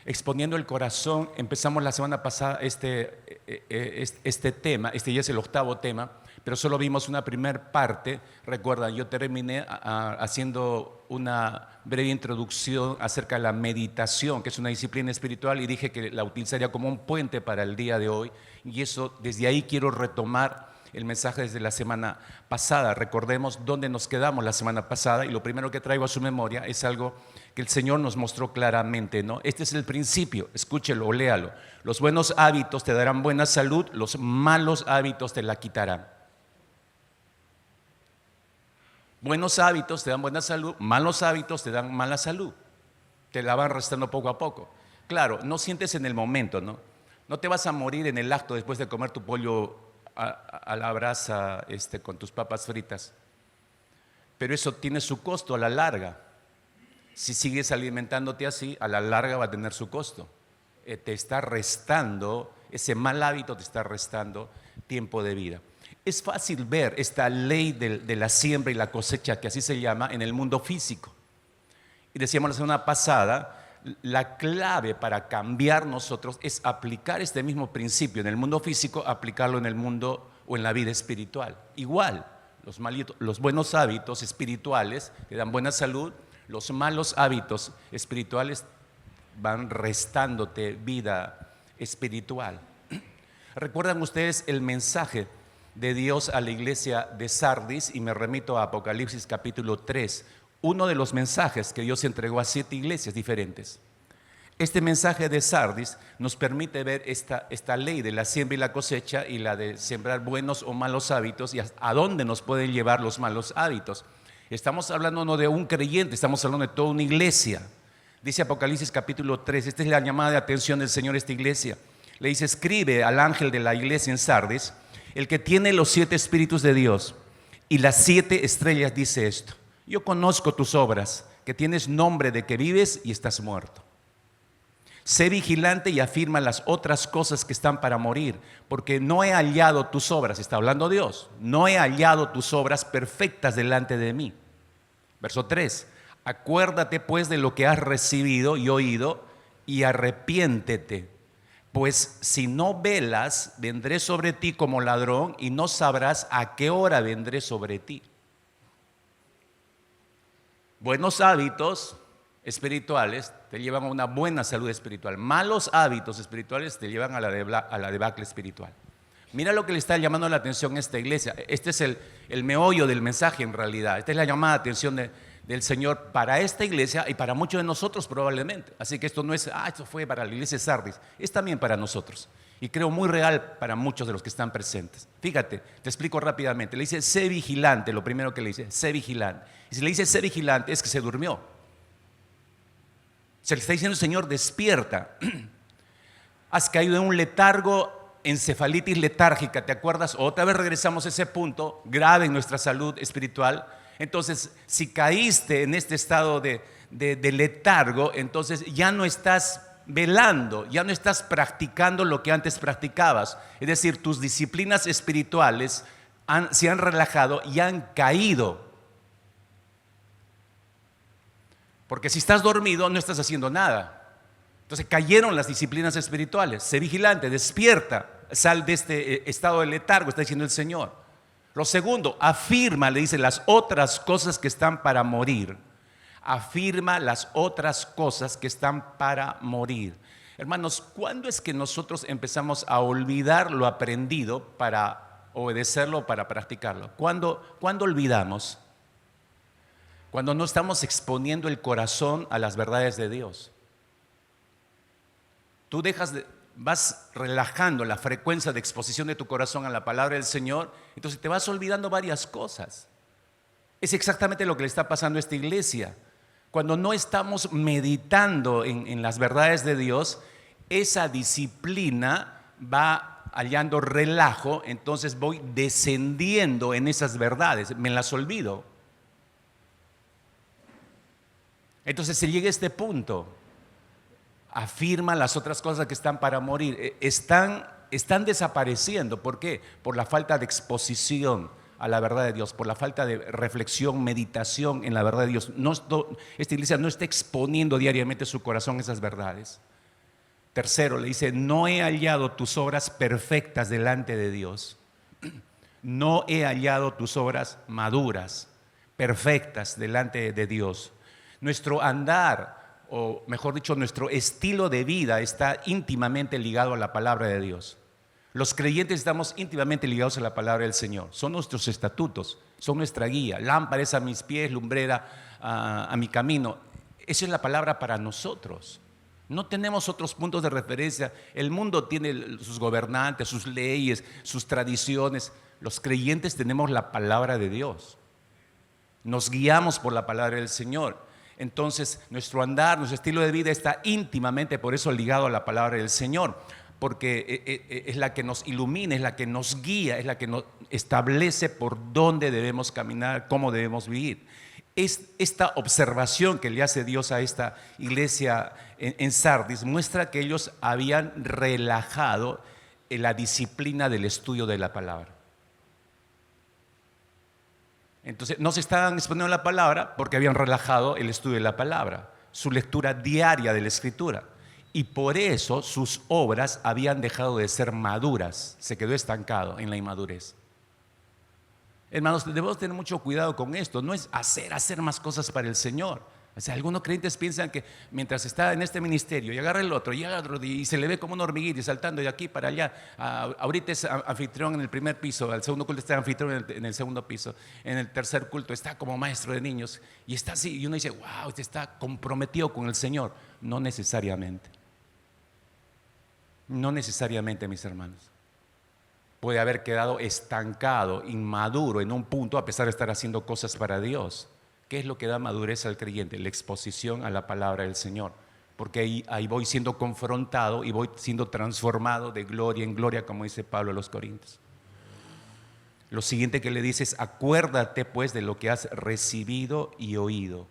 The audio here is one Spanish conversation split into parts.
exponiendo el corazón. Empezamos la semana pasada este tema, este ya es el 8º tema, pero solo vimos una primera parte. Recuerdan, yo terminé haciendo una breve introducción acerca de la meditación, que es una disciplina espiritual, y dije que la utilizaría como un puente para el día de hoy, y eso, desde ahí quiero retomar el mensaje desde la semana pasada. Recordemos dónde nos quedamos la semana pasada, y lo primero que traigo a su memoria es algo que el Señor nos mostró claramente, ¿no? Este es el principio, escúchelo o léalo. Los buenos hábitos te darán buena salud, los malos hábitos te la quitarán. Buenos hábitos te dan buena salud, malos hábitos te dan mala salud. Te la van restando poco a poco. Claro, no sientes en el momento, ¿no? No te vas a morir en el acto después de comer tu pollo a la brasa con tus papas fritas. Pero eso tiene su costo a la larga. Si sigues alimentándote así, a la larga va a tener su costo. Te está restando, ese mal hábito te está restando tiempo de vida. Es fácil ver esta ley de la siembra y la cosecha, que así se llama, en el mundo físico. Y decíamos la semana pasada, la clave para cambiar nosotros es aplicar este mismo principio en el mundo físico, aplicarlo en el mundo o en la vida espiritual. Igual, los buenos hábitos espirituales te dan buena salud, los malos hábitos espirituales van restándote vida espiritual. ¿Recuerdan ustedes el mensaje de Dios a la iglesia de Sardis? Y me remito a Apocalipsis capítulo 3, uno de los mensajes que Dios entregó a 7 iglesias diferentes. Este mensaje de Sardis nos permite ver esta ley de la siembra y la cosecha, y la de sembrar buenos o malos hábitos, y a dónde nos pueden llevar los malos hábitos. Estamos hablando no de un creyente, estamos hablando de toda una iglesia. Dice Apocalipsis capítulo 3, esta es la llamada de atención del Señor a esta iglesia. Le dice: escribe al ángel de la iglesia en Sardis, el que tiene los 7 espíritus de Dios y las 7 estrellas, dice esto: yo conozco tus obras, que tienes nombre de que vives y estás muerto. Sé vigilante y afirma las otras cosas que están para morir, porque no he hallado tus obras, está hablando Dios, no he hallado tus obras perfectas delante de mí. Verso 3, acuérdate pues de lo que has recibido y oído, y arrepiéntete. Pues si no velas, vendré sobre ti como ladrón, y no sabrás a qué hora vendré sobre ti. Buenos hábitos espirituales te llevan a una buena salud espiritual. Malos hábitos espirituales te llevan a la debacle espiritual. Mira lo que le está llamando la atención a esta iglesia. Este es el meollo del mensaje en realidad. Esta es la llamada de atención del Señor para esta iglesia y para muchos de nosotros probablemente. Así que esto no es, esto fue para la iglesia de Sardis, es también para nosotros. Y creo muy real para muchos de los que están presentes. Fíjate, te explico rápidamente. Le dice: sé vigilante, lo primero que le dice, sé vigilante. Y si le dice sé vigilante, es que se durmió. Se le está diciendo: Señor, despierta. Has caído en un letargo, encefalitis letárgica, ¿te acuerdas? Otra vez regresamos a ese punto grave en nuestra salud espiritual. Entonces, si caíste en este estado de letargo, entonces ya no estás velando, ya no estás practicando lo que antes practicabas. Es decir, tus disciplinas espirituales se han relajado y han caído. Porque si estás dormido, no estás haciendo nada. Entonces cayeron las disciplinas espirituales. Sé vigilante, despierta, sal de este estado de letargo, está diciendo el Señor. Lo segundo, afirma, le dice, las otras cosas que están para morir. Afirma las otras cosas que están para morir. Hermanos, ¿cuándo es que nosotros empezamos a olvidar lo aprendido para obedecerlo, para practicarlo? ¿Cuándo olvidamos? Cuando no estamos exponiendo el corazón a las verdades de Dios. Tú vas relajando la frecuencia de exposición de tu corazón a la palabra del Señor, entonces te vas olvidando varias cosas. Es exactamente lo que le está pasando a esta iglesia. Cuando no estamos meditando en las verdades de Dios, esa disciplina va hallando relajo, entonces voy descendiendo en esas verdades, me las olvido. Entonces se llega a este punto. Afirma las otras cosas que están para morir. Están desapareciendo. ¿Por qué? Por la falta de exposición a la verdad de Dios, por la falta de reflexión, meditación en la verdad de Dios. Esta iglesia no está exponiendo diariamente su corazón a esas verdades. Tercero, le dice, no he hallado tus obras perfectas delante de Dios. No he hallado tus obras maduras, perfectas delante de Dios. Nuestro andar, o mejor dicho, nuestro estilo de vida está íntimamente ligado a la palabra de Dios. Los creyentes estamos íntimamente ligados a la palabra del Señor. Son nuestros estatutos, son nuestra guía. Lámpara es a mis pies, lumbrera a mi camino. Esa es la palabra para nosotros. No tenemos otros puntos de referencia. El mundo tiene sus gobernantes, sus leyes, sus tradiciones. Los creyentes tenemos la palabra de Dios. Nos guiamos por la palabra del Señor. Entonces, nuestro andar, nuestro estilo de vida está íntimamente, por eso, ligado a la palabra del Señor, porque es la que nos ilumina, es la que nos guía, es la que nos establece por dónde debemos caminar, cómo debemos vivir. Es esta observación que le hace Dios a esta iglesia en Sardis muestra que ellos habían relajado la disciplina del estudio de la palabra. Entonces no se estaban exponiendo a la palabra porque habían relajado el estudio de la palabra, su lectura diaria de la Escritura, y por eso sus obras habían dejado de ser maduras, se quedó estancado en la inmadurez. Hermanos, debemos tener mucho cuidado con esto. No es hacer más cosas para el Señor. O sea, algunos creyentes piensan que mientras está en este ministerio y agarra el otro y agarra otro y se le ve como un hormiguito y saltando de aquí para allá. Ahorita es anfitrión en el primer piso, al segundo culto está anfitrión en el segundo piso, en el tercer culto está como maestro de niños y está así. Y uno dice, wow, este está comprometido con el Señor. No necesariamente. No necesariamente, mis hermanos. Puede haber quedado estancado, inmaduro en un punto a pesar de estar haciendo cosas para Dios. ¿Qué es lo que da madurez al creyente? La exposición a la palabra del Señor. Porque ahí voy siendo confrontado y voy siendo transformado de gloria en gloria, como dice Pablo a los Corintios. Lo siguiente que le dice es, acuérdate pues de lo que has recibido y oído.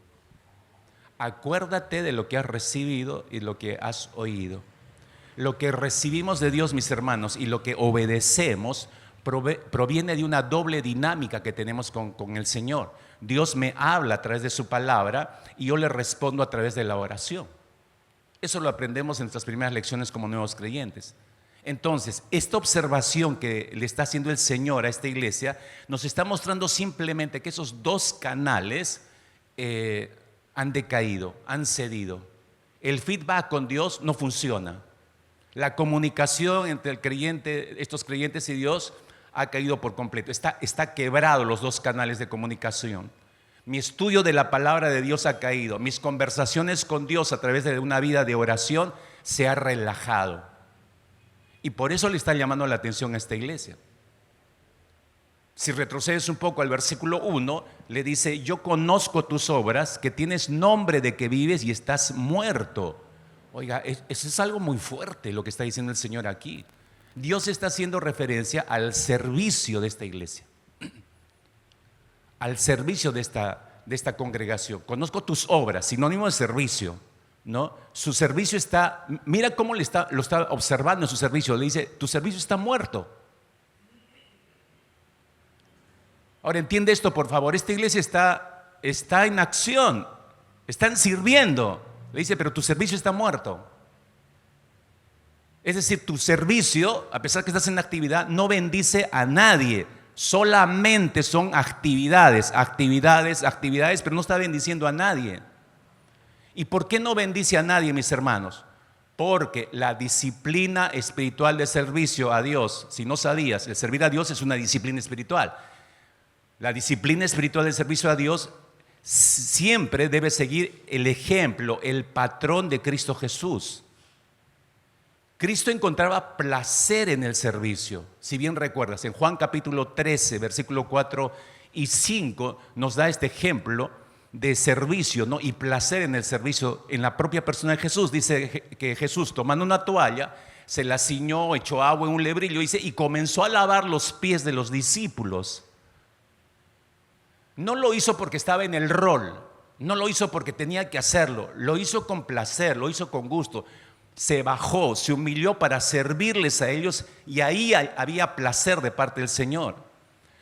Acuérdate de lo que has recibido y lo que has oído. Lo que recibimos de Dios, mis hermanos, y lo que obedecemos proviene de una doble dinámica que tenemos con el Señor. Dios me habla a través de su palabra y yo le respondo a través de la oración. Eso lo aprendemos en nuestras primeras lecciones como nuevos creyentes. Entonces, esta observación que le está haciendo el Señor a esta iglesia nos está mostrando simplemente que esos dos canales han decaído, han cedido. El feedback con Dios no funciona. La comunicación entre el creyente, estos creyentes y Dios ha caído por completo. Está quebrado los dos canales de comunicación. Mi estudio de la palabra de Dios ha caído. Mis conversaciones con Dios a través de una vida de oración se ha relajado. Y por eso le está llamando la atención a esta iglesia. Si retrocedes un poco al versículo 1, le dice, yo conozco tus obras, que tienes nombre de que vives y estás muerto. Oiga, eso es algo muy fuerte lo que está diciendo el Señor aquí. Dios está haciendo referencia al servicio de esta iglesia, al servicio de esta congregación. Conozco tus obras, sinónimo de servicio, ¿no? Su servicio está, mira cómo lo está observando en su servicio. Le dice, tu servicio está muerto. Ahora entiende esto, por favor. Esta iglesia está en acción, están sirviendo. Le dice, pero tu servicio está muerto. Es decir, tu servicio, a pesar que estás en actividad, no bendice a nadie. Solamente son actividades, pero no está bendiciendo a nadie. ¿Y por qué no bendice a nadie, mis hermanos? Porque la disciplina espiritual de servicio a Dios, si no sabías, el servir a Dios es una disciplina espiritual. La disciplina espiritual del servicio a Dios siempre debe seguir el ejemplo, el patrón de Cristo Jesús. Cristo encontraba placer en el servicio. Si bien recuerdas, en Juan capítulo 13, versículo 4 y 5, nos da este ejemplo de servicio, ¿no? Y placer en el servicio en la propia persona de Jesús. Dice que Jesús, tomando una toalla, se la ciñó, echó agua en un lebrillo, dice, y comenzó a lavar los pies de los discípulos. No lo hizo porque estaba en el rol, no lo hizo porque tenía que hacerlo, lo hizo con placer, lo hizo con gusto. Se bajó, se humilló para servirles a ellos y ahí había placer de parte del Señor.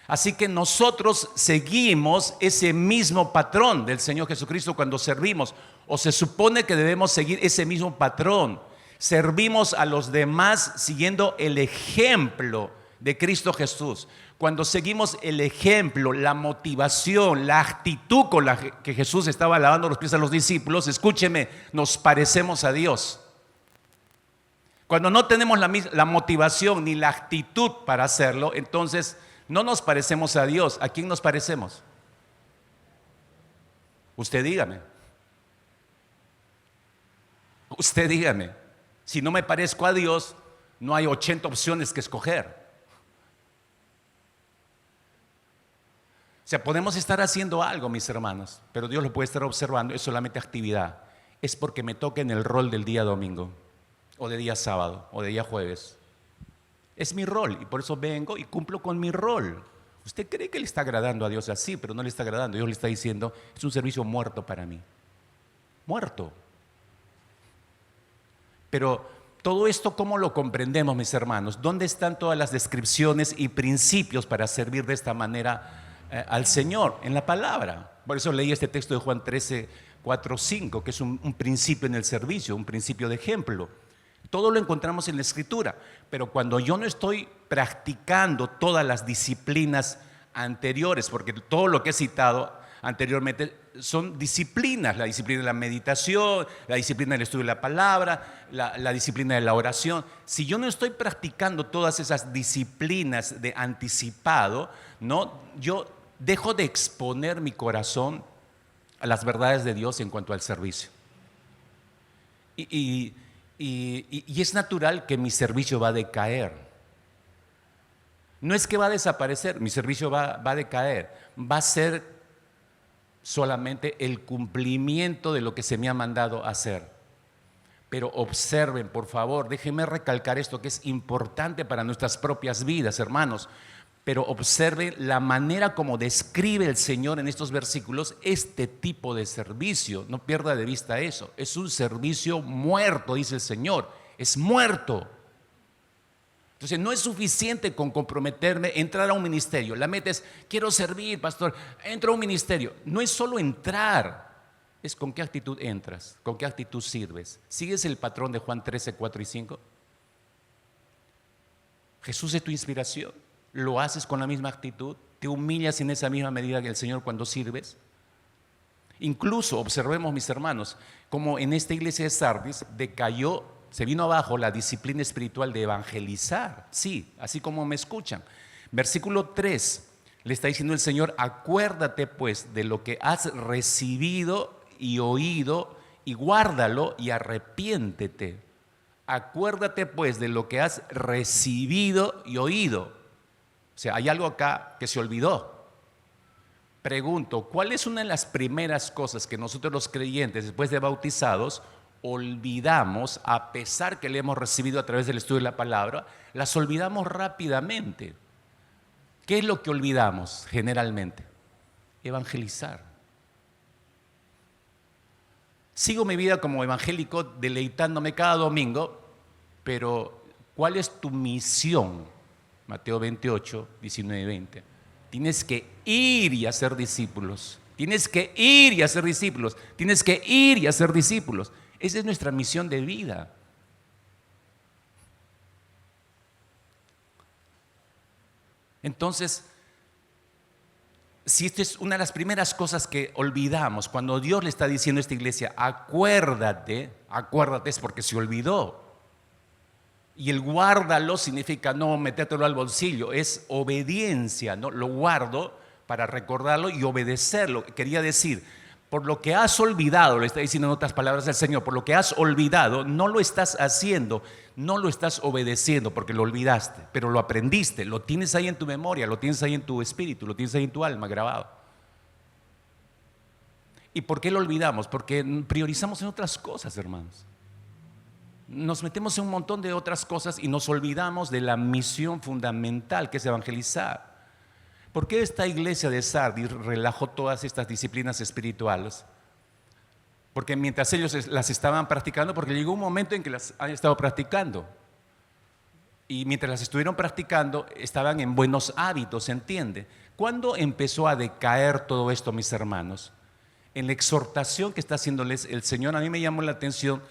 Así que nosotros seguimos ese mismo patrón del Señor Jesucristo cuando servimos, o se supone que debemos seguir ese mismo patrón. Servimos a los demás siguiendo el ejemplo de Cristo Jesús. Cuando seguimos el ejemplo, la motivación, la actitud con la que Jesús estaba lavando los pies a los discípulos, escúcheme, nos parecemos a Dios. Cuando no tenemos la motivación ni la actitud para hacerlo, entonces no nos parecemos a Dios. ¿A quién nos parecemos? Usted dígame. Usted dígame. Si no me parezco a Dios, no hay 80 opciones que escoger. O sea, podemos estar haciendo algo, mis hermanos, pero Dios lo puede estar observando, es solamente actividad. Es porque me toca en el rol del día domingo, o de día sábado, o de día jueves. Es mi rol, y por eso vengo y cumplo con mi rol. Usted cree que le está agradando a Dios así, pero no le está agradando. Dios le está diciendo, es un servicio muerto para mí. Muerto. Pero todo esto, ¿cómo lo comprendemos, mis hermanos? ¿Dónde están todas las descripciones y principios para servir de esta manera al Señor? En la palabra. Por eso leí este texto de Juan 13, 4, 5, que es un principio en el servicio, un principio de ejemplo. Todo lo encontramos en la Escritura, pero cuando yo no estoy practicando todas las disciplinas anteriores, porque todo lo que he citado anteriormente son disciplinas, la disciplina de la meditación, la disciplina del estudio de la palabra, la disciplina de la oración. Si yo no estoy practicando todas esas disciplinas de anticipado, ¿no? Yo dejo de exponer mi corazón a las verdades de Dios en cuanto al servicio. Y es natural que mi servicio va a decaer. No es que va a desaparecer, mi servicio va a decaer. Va a ser solamente el cumplimiento de lo que se me ha mandado hacer. Pero observen, por favor, déjenme recalcar esto que es importante para nuestras propias vidas, hermanos. Pero observen la manera como describe el Señor en estos versículos este tipo de servicio. No pierda de vista eso. Es un servicio muerto, dice el Señor. Es muerto. Entonces no es suficiente con comprometerme, entrar a un ministerio. La meta es, quiero servir, pastor, entro a un ministerio. No es solo entrar, es con qué actitud entras, con qué actitud sirves. ¿Sigues el patrón de Juan 13, 4 y 5? Jesús es tu inspiración. ¿Lo haces con la misma actitud? ¿Te humillas en esa misma medida que el Señor cuando sirves? Incluso observemos, mis hermanos, como en esta iglesia de Sardis decayó, se vino abajo la disciplina espiritual de evangelizar. Sí, así como me escuchan. Versículo 3, le está diciendo el Señor, acuérdate pues de lo que has recibido y oído y guárdalo y arrepiéntete. Acuérdate pues de lo que has recibido y oído. O sea, hay algo acá que se olvidó. Pregunto, ¿cuál es una de las primeras cosas que nosotros los creyentes, después de bautizados, olvidamos, a pesar que le hemos recibido a través del estudio de la palabra? Las olvidamos rápidamente. ¿Qué es lo que olvidamos generalmente? Evangelizar. Sigo mi vida como evangélico deleitándome cada domingo, pero ¿cuál es tu misión? Mateo 28, 19 y 20. Tienes que ir y hacer discípulos. Tienes que ir y hacer discípulos. Tienes que ir y hacer discípulos. Esa es nuestra misión de vida. Entonces, si esta es una de las primeras cosas que olvidamos, cuando Dios le está diciendo a esta iglesia, acuérdate, acuérdate es porque se olvidó. Y el guárdalo significa no metértelo al bolsillo, es obediencia, ¿no? Lo guardo para recordarlo y obedecerlo. Quería decir, por lo que has olvidado, le está diciendo en otras palabras el Señor, por lo que has olvidado, no lo estás haciendo, no lo estás obedeciendo porque lo olvidaste, pero lo aprendiste, lo tienes ahí en tu memoria, lo tienes ahí en tu espíritu, lo tienes ahí en tu alma grabado. ¿Y por qué lo olvidamos? Porque priorizamos en otras cosas, hermanos. Nos metemos en un montón de otras cosas y nos olvidamos de la misión fundamental que es evangelizar. ¿Por qué esta iglesia de Sardis relajó todas estas disciplinas espirituales? Porque mientras ellos las estaban practicando, porque llegó un momento en que las han estado practicando. Y mientras las estuvieron practicando, estaban en buenos hábitos, ¿se entiende? ¿Cuándo empezó a decaer todo esto, mis hermanos? En la exhortación que está haciéndoles el Señor, a mí me llamó la atención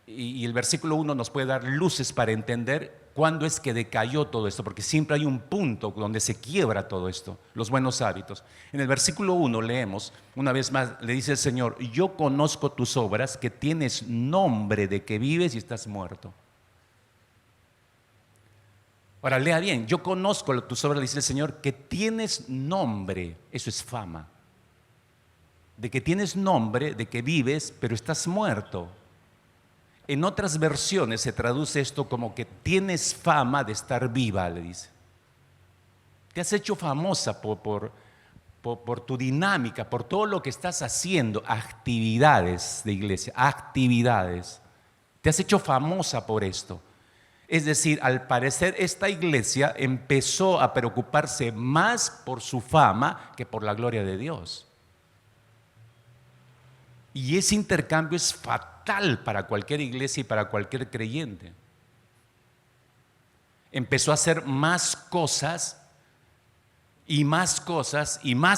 y el versículo 1 nos puede dar luces para entender cuándo es que decayó todo esto, porque siempre hay un punto donde se quiebra todo esto, los buenos hábitos. En el versículo 1 leemos, una vez más, le dice el Señor: yo conozco tus obras, que tienes nombre de que vives y estás muerto. Ahora, lea bien: yo conozco tus obras, dice el Señor, que tienes nombre, eso es fama, de que tienes nombre, de que vives, pero estás muerto. En otras versiones se traduce esto como que tienes fama de estar viva, le dice. Te has hecho famosa por tu dinámica, por todo lo que estás haciendo, actividades de iglesia, actividades. Te has hecho famosa por esto. Es decir, al parecer esta iglesia empezó a preocuparse más por su fama que por la gloria de Dios. Y ese intercambio es fatal para cualquier iglesia y para cualquier creyente. Empezó a hacer más cosas y más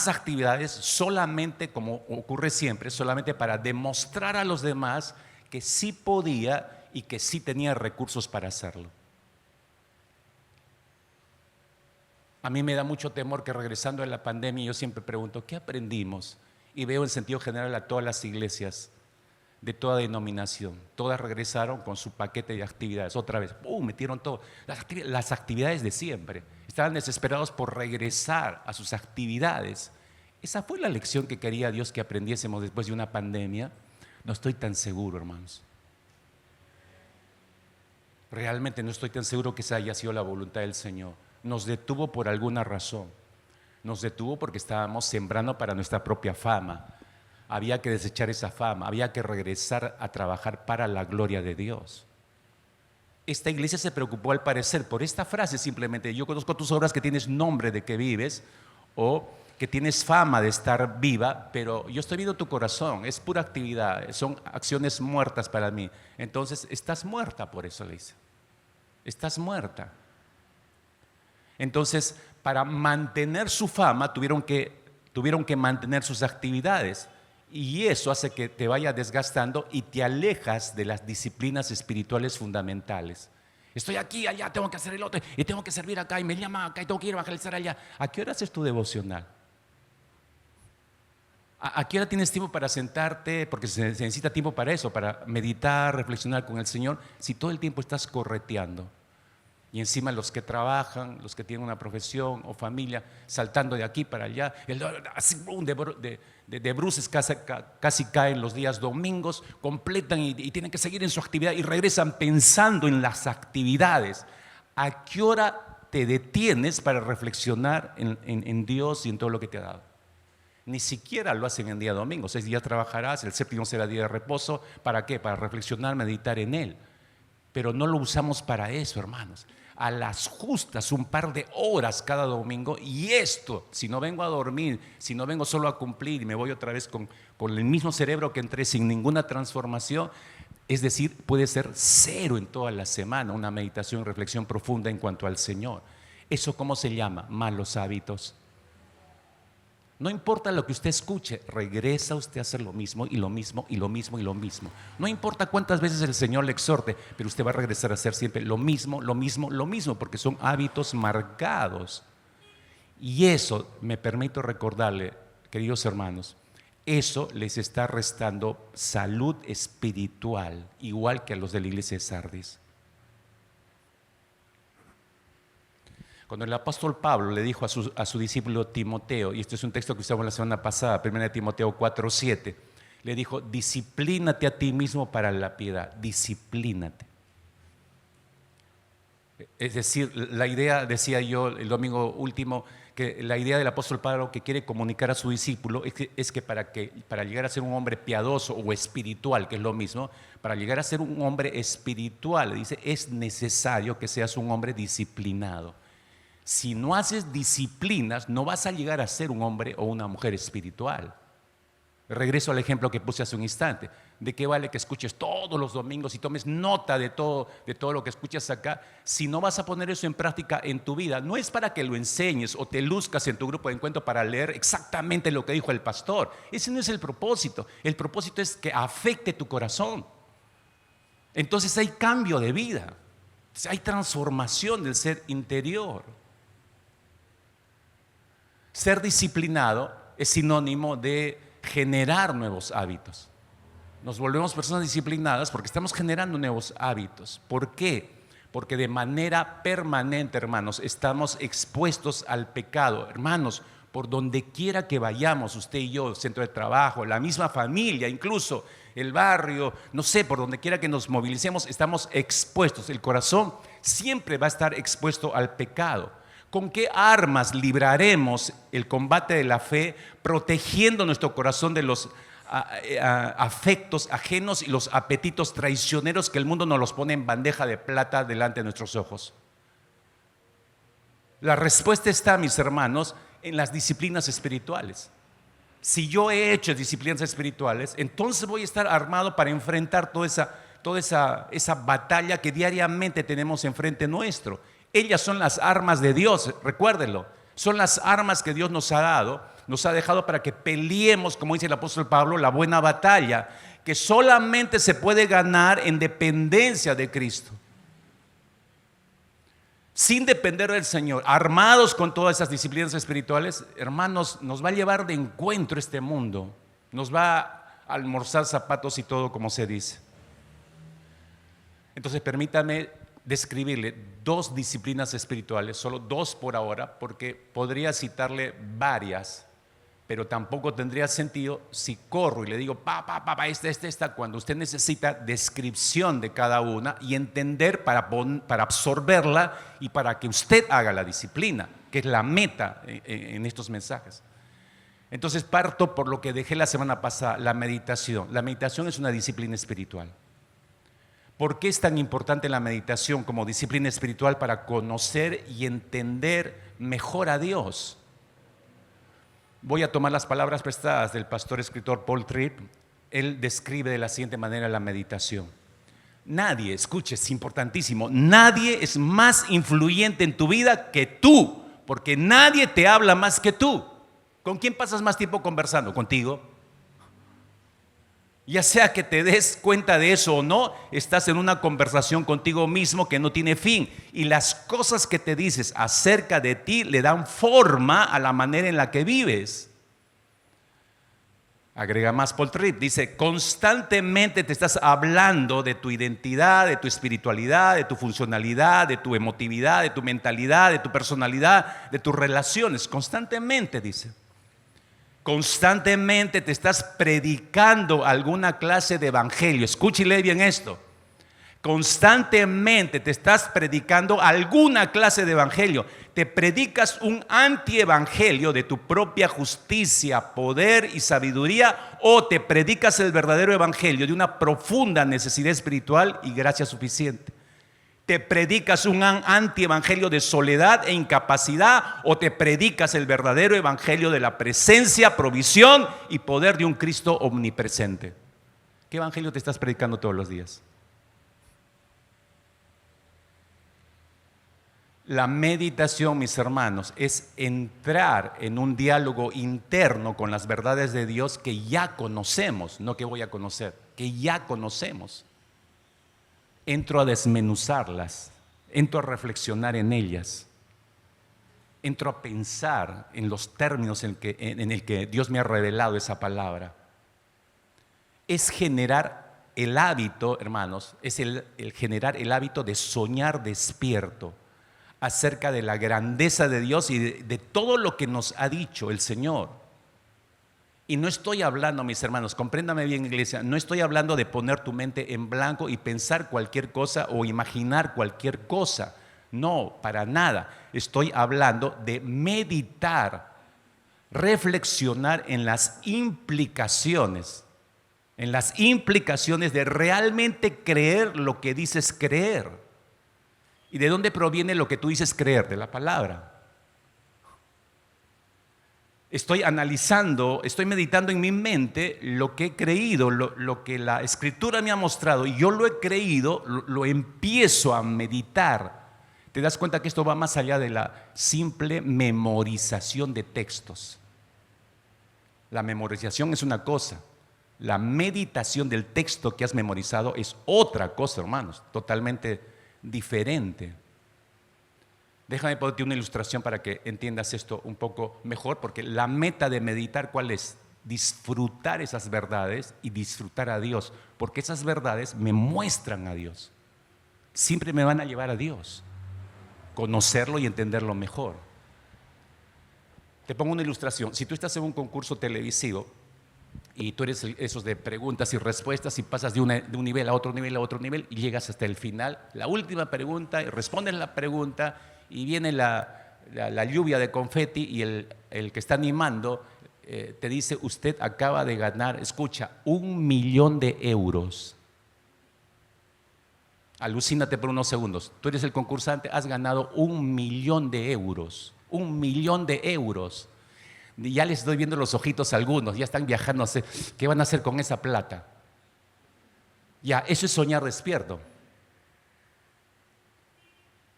actividades solamente, como ocurre siempre, solamente para demostrar a los demás que sí podía y que sí tenía recursos para hacerlo. A mí me da mucho temor que, regresando a la pandemia, yo siempre pregunto: ¿qué aprendimos? Y veo en sentido general a todas las iglesias de toda denominación. Todas regresaron con su paquete de actividades. Otra vez, metieron todo. Las actividades de siempre. Estaban desesperados por regresar a sus actividades. Esa fue la lección que quería Dios que aprendiésemos después de una pandemia. No estoy tan seguro, hermanos. Realmente no estoy tan seguro que esa haya sido la voluntad del Señor. Nos detuvo por alguna razón. Nos detuvo porque estábamos sembrando para nuestra propia fama. Había que desechar esa fama, había que regresar a trabajar para la gloria de Dios. Esta iglesia se preocupó, al parecer, por esta frase simplemente: yo conozco tus obras, que tienes nombre de que vives, o que tienes fama de estar viva, pero yo estoy viendo tu corazón, es pura actividad, son acciones muertas para mí. Entonces, estás muerta, por eso le dice. Estás muerta. Entonces, para mantener su fama, tuvieron que mantener sus actividades. Y eso hace que te vaya desgastando y te alejas de las disciplinas espirituales fundamentales. Estoy aquí, allá, tengo que hacer el otro, y tengo que servir acá, y me llama acá, y tengo que ir a evangelizar allá. ¿A qué hora haces tu devocional? ¿A qué hora tienes tiempo para sentarte? Porque se necesita tiempo para eso, para meditar, reflexionar con el Señor, si todo el tiempo estás correteando. Y encima los que trabajan, los que tienen una profesión o familia, saltando de aquí para allá, de bruces casi caen los días domingos, completan y tienen que seguir en su actividad y regresan pensando en las actividades. ¿A qué hora te detienes para reflexionar en Dios y en todo lo que te ha dado? Ni siquiera lo hacen en día domingo. 6 días trabajarás, el séptimo será día de reposo. ¿Para qué? Para reflexionar, meditar en Él. Pero no lo usamos para eso, hermanos. A las justas, un par de horas cada domingo. Y esto, si no vengo a dormir, si no vengo solo a cumplir y me voy otra vez con el mismo cerebro que entré sin ninguna transformación, es decir, puede ser 0 en toda la semana, una meditación, reflexión profunda en cuanto al Señor. ¿Eso cómo se llama? Malos hábitos. No importa lo que usted escuche, regresa usted a hacer lo mismo y lo mismo y lo mismo y lo mismo. No importa cuántas veces el Señor le exhorte, pero usted va a regresar a hacer siempre lo mismo, lo mismo, lo mismo, porque son hábitos marcados. Y eso, me permito recordarle, queridos hermanos, eso les está restando salud espiritual, igual que a los de la iglesia de Sardis. Cuando el apóstol Pablo le dijo a su discípulo Timoteo, y este es un texto que usamos la semana pasada, 1 Timoteo 4:7, le dijo: disciplínate a ti mismo para la piedad, disciplínate. Es decir, la idea, decía yo el domingo último, que la idea del apóstol Pablo que quiere comunicar a su discípulo es que para llegar a ser un hombre piadoso o espiritual, que es lo mismo, para llegar a ser un hombre espiritual, dice, es necesario que seas un hombre disciplinado. Si no haces disciplinas, no vas a llegar a ser un hombre o una mujer espiritual. Regreso al ejemplo que puse hace un instante. ¿De qué vale que escuches todos los domingos y tomes nota de todo lo que escuchas acá, si no vas a poner eso en práctica en tu vida? No es para que lo enseñes o te luzcas en tu grupo de encuentro para leer exactamente lo que dijo el pastor. Ese no es el propósito. El propósito es que afecte tu corazón. Entonces hay cambio de vida, hay transformación del ser interior. Ser disciplinado es sinónimo de generar nuevos hábitos. Nos volvemos personas disciplinadas porque estamos generando nuevos hábitos. ¿Por qué? Porque de manera permanente, hermanos, estamos expuestos al pecado. Hermanos, por donde quiera que vayamos, usted y yo, centro de trabajo, la misma familia, incluso el barrio, no sé, por donde quiera que nos movilicemos, estamos expuestos. El corazón siempre va a estar expuesto al pecado. ¿Con qué armas libraremos el combate de la fe, protegiendo nuestro corazón de los afectos ajenos y los apetitos traicioneros que el mundo nos los pone en bandeja de plata delante de nuestros ojos? La respuesta está, mis hermanos, en las disciplinas espirituales. Si yo he hecho disciplinas espirituales, entonces voy a estar armado para enfrentar toda esa batalla que diariamente tenemos enfrente nuestro. Ellas son las armas de Dios, recuérdenlo. Son las armas que Dios nos ha dado, nos ha dejado para que peleemos, como dice el apóstol Pablo, la buena batalla, que solamente se puede ganar en dependencia de Cristo. Sin depender del Señor, armados con todas esas disciplinas espirituales, hermanos, nos va a llevar de encuentro este mundo. Nos va a almorzar zapatos y todo, como se dice. Entonces, permítame describirle 2 disciplinas espirituales, solo 2 por ahora, porque podría citarle varias, pero tampoco tendría sentido si corro y le digo, esta, cuando usted necesita descripción de cada una y entender para absorberla y para que usted haga la disciplina, que es la meta en estos mensajes. Entonces parto por lo que dejé la semana pasada, la meditación. La meditación es una disciplina espiritual. ¿Por qué es tan importante la meditación como disciplina espiritual? Para conocer y entender mejor a Dios. Voy a tomar las palabras prestadas del pastor escritor Paul Tripp. Él describe de la siguiente manera la meditación. Nadie, escuche, es importantísimo, nadie es más influyente en tu vida que tú, porque nadie te habla más que tú. ¿Con quién pasas más tiempo conversando? ¿Contigo? Ya sea que te des cuenta de eso o no, estás en una conversación contigo mismo que no tiene fin. Y las cosas que te dices acerca de ti le dan forma a la manera en la que vives. Agrega más Paul Tripp, dice, constantemente te estás hablando de tu identidad, de tu espiritualidad, de tu funcionalidad, de tu emotividad, de tu mentalidad, de tu personalidad, de tus relaciones. Constantemente, dice. Constantemente te estás predicando alguna clase de evangelio. Escúchale bien esto. Constantemente te estás predicando alguna clase de evangelio. Te predicas un antievangelio de tu propia justicia, poder y sabiduría, o te predicas el verdadero evangelio de una profunda necesidad espiritual y gracia suficiente. ¿Te predicas un antievangelio de soledad e incapacidad o te predicas el verdadero evangelio de la presencia, provisión y poder de un Cristo omnipresente? ¿Qué evangelio te estás predicando todos los días? La meditación, mis hermanos, es entrar en un diálogo interno con las verdades de Dios que ya conocemos, no que voy a conocer, que ya conocemos. Entro a desmenuzarlas, entro a reflexionar en ellas, entro a pensar en los términos en el que Dios me ha revelado esa palabra. Es generar el hábito, hermanos, es el generar el hábito de soñar despierto acerca de la grandeza de Dios y de todo lo que nos ha dicho el Señor. Y no estoy hablando, mis hermanos, compréndame bien, iglesia, no estoy hablando de poner tu mente en blanco y pensar cualquier cosa o imaginar cualquier cosa. No, para nada. Estoy hablando de meditar, reflexionar en las implicaciones de realmente creer lo que dices creer. ¿Y de dónde proviene lo que tú dices creer? De la palabra. Estoy analizando, estoy meditando en mi mente lo que he creído, lo que la Escritura me ha mostrado, y yo lo he creído, lo empiezo a meditar. Te das cuenta que esto va más allá de la simple memorización de textos. La memorización es una cosa, La meditación del texto que has memorizado es otra cosa, hermanos, totalmente diferente. Déjame ponerte una ilustración para que entiendas esto un poco mejor, porque la meta de meditar, ¿cuál es? Disfrutar esas verdades y disfrutar a Dios, porque esas verdades me muestran a Dios. Siempre me van a llevar a Dios, conocerlo y entenderlo mejor. Te pongo una ilustración. Si tú estás en un concurso televisivo y tú eres esos de preguntas y respuestas y pasas de un nivel a otro nivel a otro nivel y llegas hasta el final, la última pregunta, y respondes la pregunta y viene la lluvia de confeti y el que está animando te dice: usted acaba de ganar, escucha, 1.000.000 de euros. Alucínate por unos segundos. Tú eres el concursante, has ganado 1.000.000 de euros. 1.000.000 de euros. Ya les estoy viendo los ojitos a algunos, ya están viajando, ¿qué van a hacer con esa plata? Ya, eso es soñar despierto.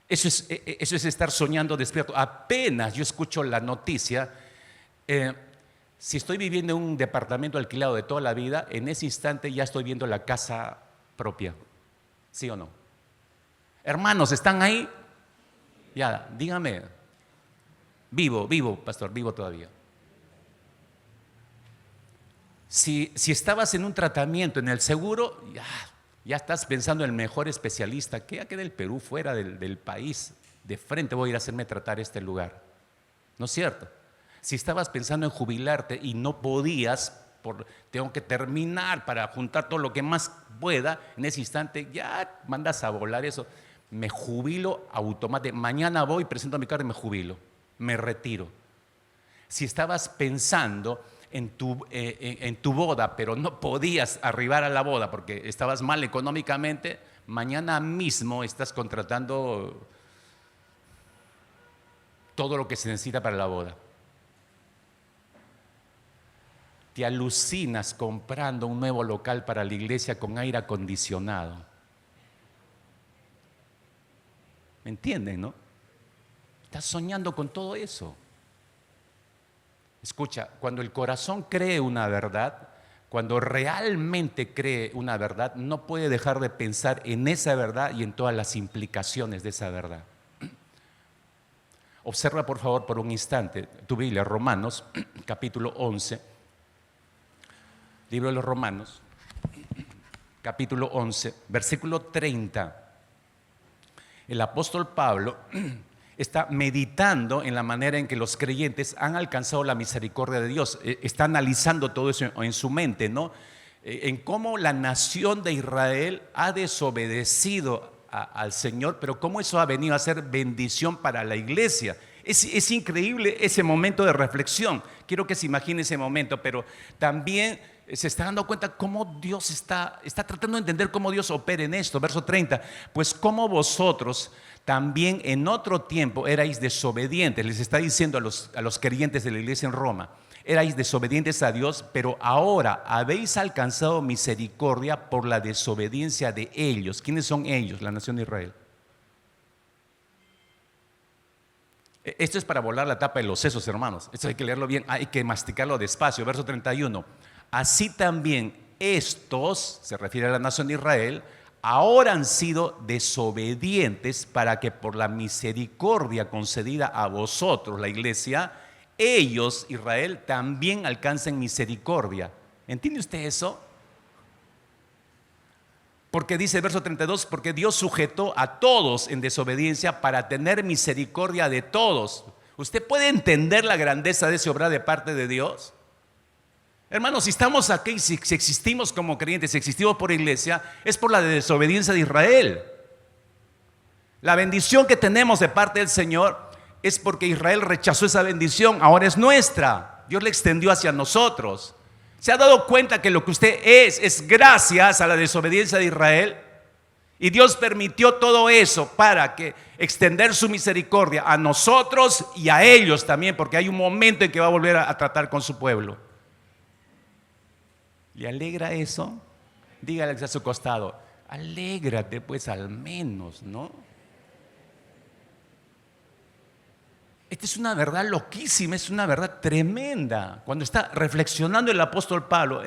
Eso es estar soñando despierto. Apenas yo escucho la noticia, si estoy viviendo en un departamento alquilado de toda la vida, en ese instante ya estoy viendo la casa propia. ¿Sí o no? Hermanos, ¿están ahí? Ya, dígame. Vivo, pastor, vivo todavía. Si estabas en un tratamiento en el seguro, ya estás pensando en el mejor especialista. ¿Qué del Perú, fuera del país? De frente voy a ir a hacerme tratar a este lugar. ¿No es cierto? Si estabas pensando en jubilarte y no podías, tengo que terminar para juntar todo lo que más pueda, en ese instante ya mandas a volar eso. Me jubilo automáticamente. Mañana voy, presento mi carta y me jubilo. Me retiro. Si estabas pensando en tu boda, pero no podías arribar a la boda porque estabas mal económicamente, mañana mismo estás contratando todo lo que se necesita para la boda. Te alucinas comprando un nuevo local para la iglesia con aire acondicionado. ¿Me entienden, no? Estás soñando con todo eso. Escucha, cuando el corazón cree una verdad, cuando realmente cree una verdad, no puede dejar de pensar en esa verdad y en todas las implicaciones de esa verdad. Observa por favor por un instante tu Biblia, Romanos, capítulo 11. Libro de los Romanos, capítulo 11, versículo 30. El apóstol Pablo está meditando en la manera en que los creyentes han alcanzado la misericordia de Dios. Está analizando todo eso en su mente, ¿no? En cómo la nación de Israel ha desobedecido al Señor, pero cómo eso ha venido a ser bendición para la iglesia. Es increíble ese momento de reflexión. Quiero que se imagine ese momento, pero también se está dando cuenta cómo Dios está tratando de entender cómo Dios opera en esto. Verso 30, pues como vosotros también en otro tiempo erais desobedientes, les está diciendo a los creyentes de la iglesia en Roma, erais desobedientes a Dios, pero ahora habéis alcanzado misericordia por la desobediencia de ellos. ¿Quiénes son ellos? La nación de Israel. Esto es para volar la tapa de los sesos, hermanos. Esto hay que leerlo bien, hay que masticarlo despacio. Verso 31. Así también estos, se refiere a la nación de Israel, ahora han sido desobedientes para que por la misericordia concedida a vosotros, la iglesia, ellos, Israel, también alcancen misericordia. ¿Entiende usted eso? Porque dice el verso 32, porque Dios sujetó a todos en desobediencia para tener misericordia de todos. ¿Usted puede entender la grandeza de ese obra de parte de Dios? Hermanos, si estamos aquí, si existimos como creyentes, si existimos por iglesia, es por la desobediencia de Israel. La bendición que tenemos de parte del Señor es porque Israel rechazó esa bendición, ahora es nuestra. Dios la extendió hacia nosotros. ¿Se ha dado cuenta que lo que usted es gracias a la desobediencia de Israel? Y Dios permitió todo eso para que extender su misericordia a nosotros y a ellos también, porque hay un momento en que va a volver a tratar con su pueblo. ¿Le alegra eso? Dígale a su costado, alégrate pues al menos, ¿no? Esta es una verdad loquísima, es una verdad tremenda. Cuando está reflexionando el apóstol Pablo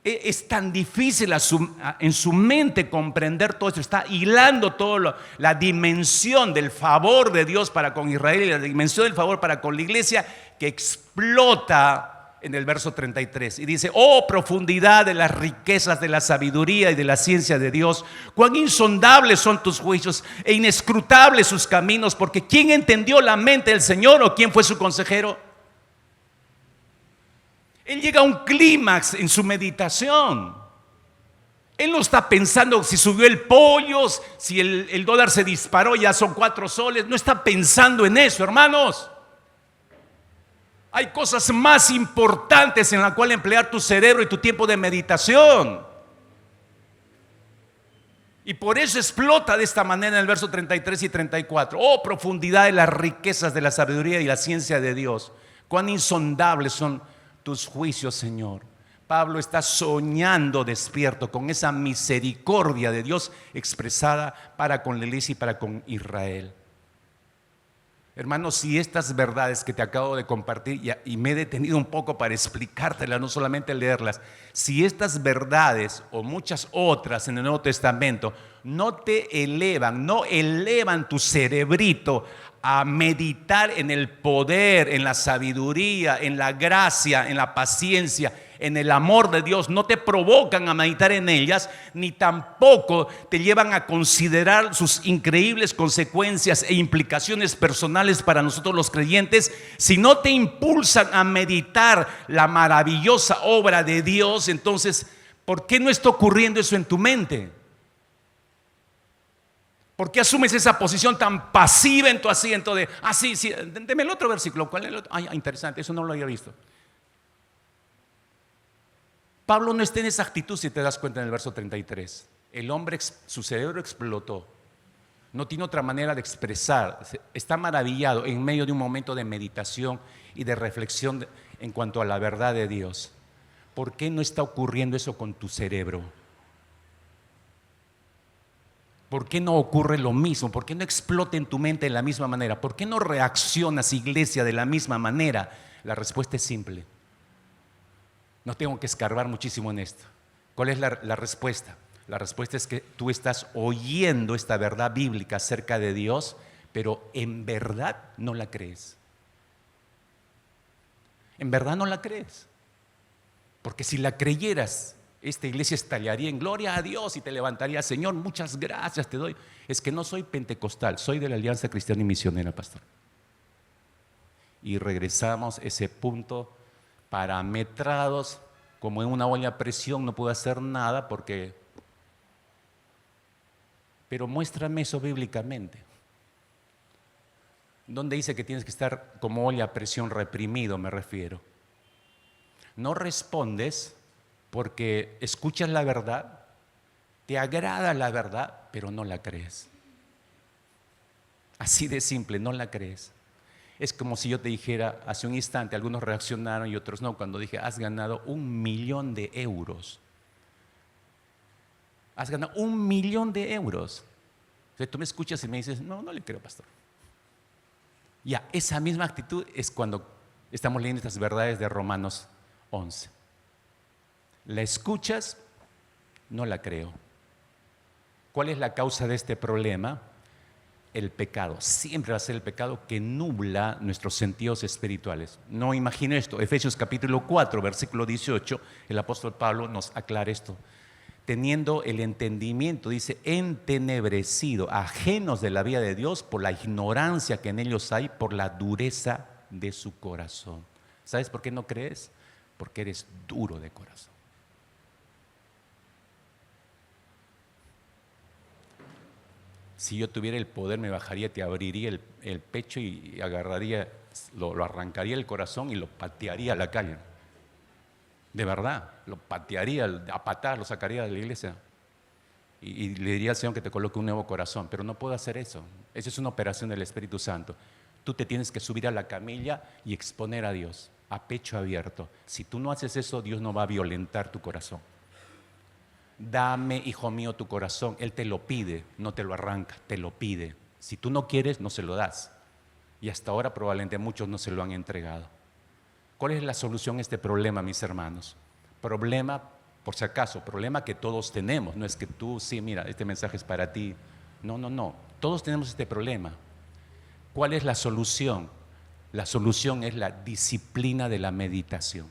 Es tan difícil en su mente comprender todo esto. Está hilando toda la dimensión del favor de Dios para con Israel y la dimensión del favor para con la iglesia, que explota en el verso 33. Y dice: oh profundidad de las riquezas de la sabiduría y de la ciencia de Dios, cuán insondables son tus juicios e inescrutables sus caminos, porque ¿quién entendió la mente del Señor, o quién fue su consejero? Él llega a un clímax en su meditación. Él no está pensando si subió el pollo, si el dólar se disparó, ya son 4 soles. No está pensando en eso, hermanos. Hay cosas más importantes en las cuales emplear tu cerebro y tu tiempo de meditación. Y por eso explota de esta manera en el verso 33 y 34. Oh profundidad de las riquezas de la sabiduría y la ciencia de Dios, cuán insondables son tus juicios, Señor. Pablo está soñando despierto con esa misericordia de Dios expresada para con la iglesia y para con Israel. Hermanos, si estas verdades que te acabo de compartir, y me he detenido un poco para explicártelas, no solamente leerlas, si estas verdades o muchas otras en el Nuevo Testamento no te elevan, no elevan tu cerebrito a meditar en el poder, en la sabiduría, en la gracia, en la paciencia, en el amor de Dios, no te provocan a meditar en ellas, ni tampoco te llevan a considerar sus increíbles consecuencias e implicaciones personales para nosotros los creyentes, si no te impulsan a meditar la maravillosa obra de Dios, entonces, ¿por qué no está ocurriendo eso en tu mente? ¿Por qué asumes esa posición tan pasiva en tu asiento de, sí, deme el otro versículo? ¿Cuál es el otro? Interesante, eso no lo había visto. Pablo no está en esa actitud, si te das cuenta, en el verso 33. El hombre, su cerebro explotó. No tiene otra manera de expresar. Está maravillado en medio de un momento de meditación y de reflexión en cuanto a la verdad de Dios. ¿Por qué no está ocurriendo eso con tu cerebro? ¿Por qué no ocurre lo mismo? ¿Por qué no explota en tu mente de la misma manera? ¿Por qué no reaccionas, iglesia, de la misma manera? La respuesta es simple. No tengo que escarbar muchísimo en esto. ¿Cuál es la respuesta? La respuesta es que tú estás oyendo esta verdad bíblica acerca de Dios, pero en verdad no la crees. En verdad no la crees. Porque si la creyeras, esta iglesia estallaría en gloria a Dios y te levantaría: Señor, muchas gracias te doy. Es que no soy pentecostal, soy de la Alianza Cristiana y Misionera, pastor. Y regresamos a ese punto, parametrados como en una olla a presión. No puedo hacer nada pero muéstrame eso bíblicamente. ¿Dónde dice que tienes que estar como olla a presión, reprimido, me refiero? No respondes porque escuchas la verdad, te agrada la verdad, pero no la crees. Así de simple, no la crees. Es como si yo te dijera hace un instante, algunos reaccionaron y otros no, cuando dije: has ganado 1.000.000 de euros. Has ganado 1.000.000 de euros. O sea, tú me escuchas y me dices: no, no le creo, pastor. Ya, esa misma actitud es cuando estamos leyendo estas verdades de Romanos 11. La escuchas, no la creo. ¿Cuál es la causa de este problema? El pecado. Siempre va a ser el pecado que nubla nuestros sentidos espirituales. No imagino esto. Efesios capítulo 4, versículo 18, el apóstol Pablo nos aclara esto. Teniendo el entendimiento, dice, entenebrecido, ajenos de la vida de Dios por la ignorancia que en ellos hay, por la dureza de su corazón. ¿Sabes por qué no crees? Porque eres duro de corazón. Si yo tuviera el poder, me bajaría, te abriría el pecho y agarraría, lo arrancaría el corazón y lo patearía a la calle. De verdad, lo patearía a patadas, lo sacaría de la iglesia. Y le diría al Señor que te coloque un nuevo corazón, pero no puedo hacer eso. Esa es una operación del Espíritu Santo. Tú te tienes que subir a la camilla y exponer a Dios a pecho abierto. Si tú no haces eso, Dios no va a violentar tu corazón. Dame, hijo mío, tu corazón. Él te lo pide, no te lo arranca, te lo pide. Si tú no quieres, no se lo das. Y hasta ahora probablemente muchos no se lo han entregado. ¿Cuál es la solución a este problema, mis hermanos? Problema Por si acaso, problema que todos tenemos. No es que tú, sí, mira, este mensaje es para ti. No, no, no. Todos tenemos este problema. ¿Cuál es la solución? La solución es la disciplina de la meditación.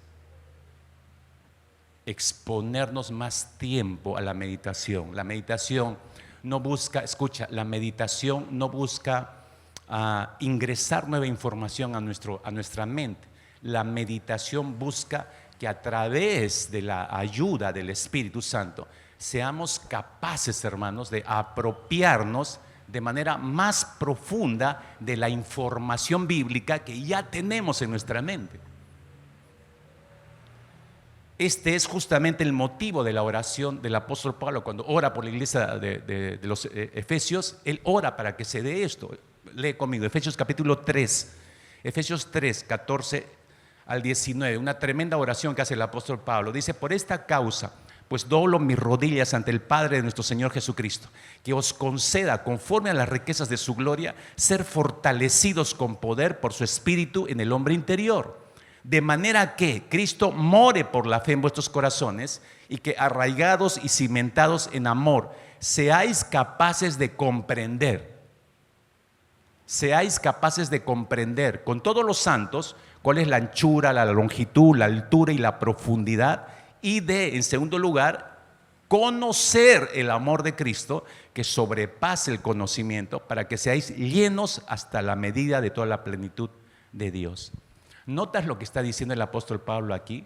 Exponernos más tiempo a la meditación. La meditación no busca, escucha, la meditación no busca ingresar nueva información a nuestra mente. La meditación busca que a través de la ayuda del Espíritu Santo seamos capaces, hermanos, de apropiarnos de manera más profunda de la información bíblica que ya tenemos en nuestra mente. Este es justamente el motivo de la oración del apóstol Pablo. Cuando ora por la iglesia de los Efesios, él ora para que se dé esto. Lee conmigo, Efesios capítulo 3, Efesios 3, 14 al 19, una tremenda oración que hace el apóstol Pablo. Dice: por esta causa, pues doblo mis rodillas ante el Padre de nuestro Señor Jesucristo, que os conceda, conforme a las riquezas de su gloria, ser fortalecidos con poder por su Espíritu en el hombre interior, de manera que Cristo more por la fe en vuestros corazones, y que, arraigados y cimentados en amor, seáis capaces de comprender con todos los santos cuál es la anchura, la longitud, la altura y la profundidad, y de, en segundo lugar, conocer el amor de Cristo que sobrepase el conocimiento, para que seáis llenos hasta la medida de toda la plenitud de Dios. ¿Notas lo que está diciendo el apóstol Pablo aquí?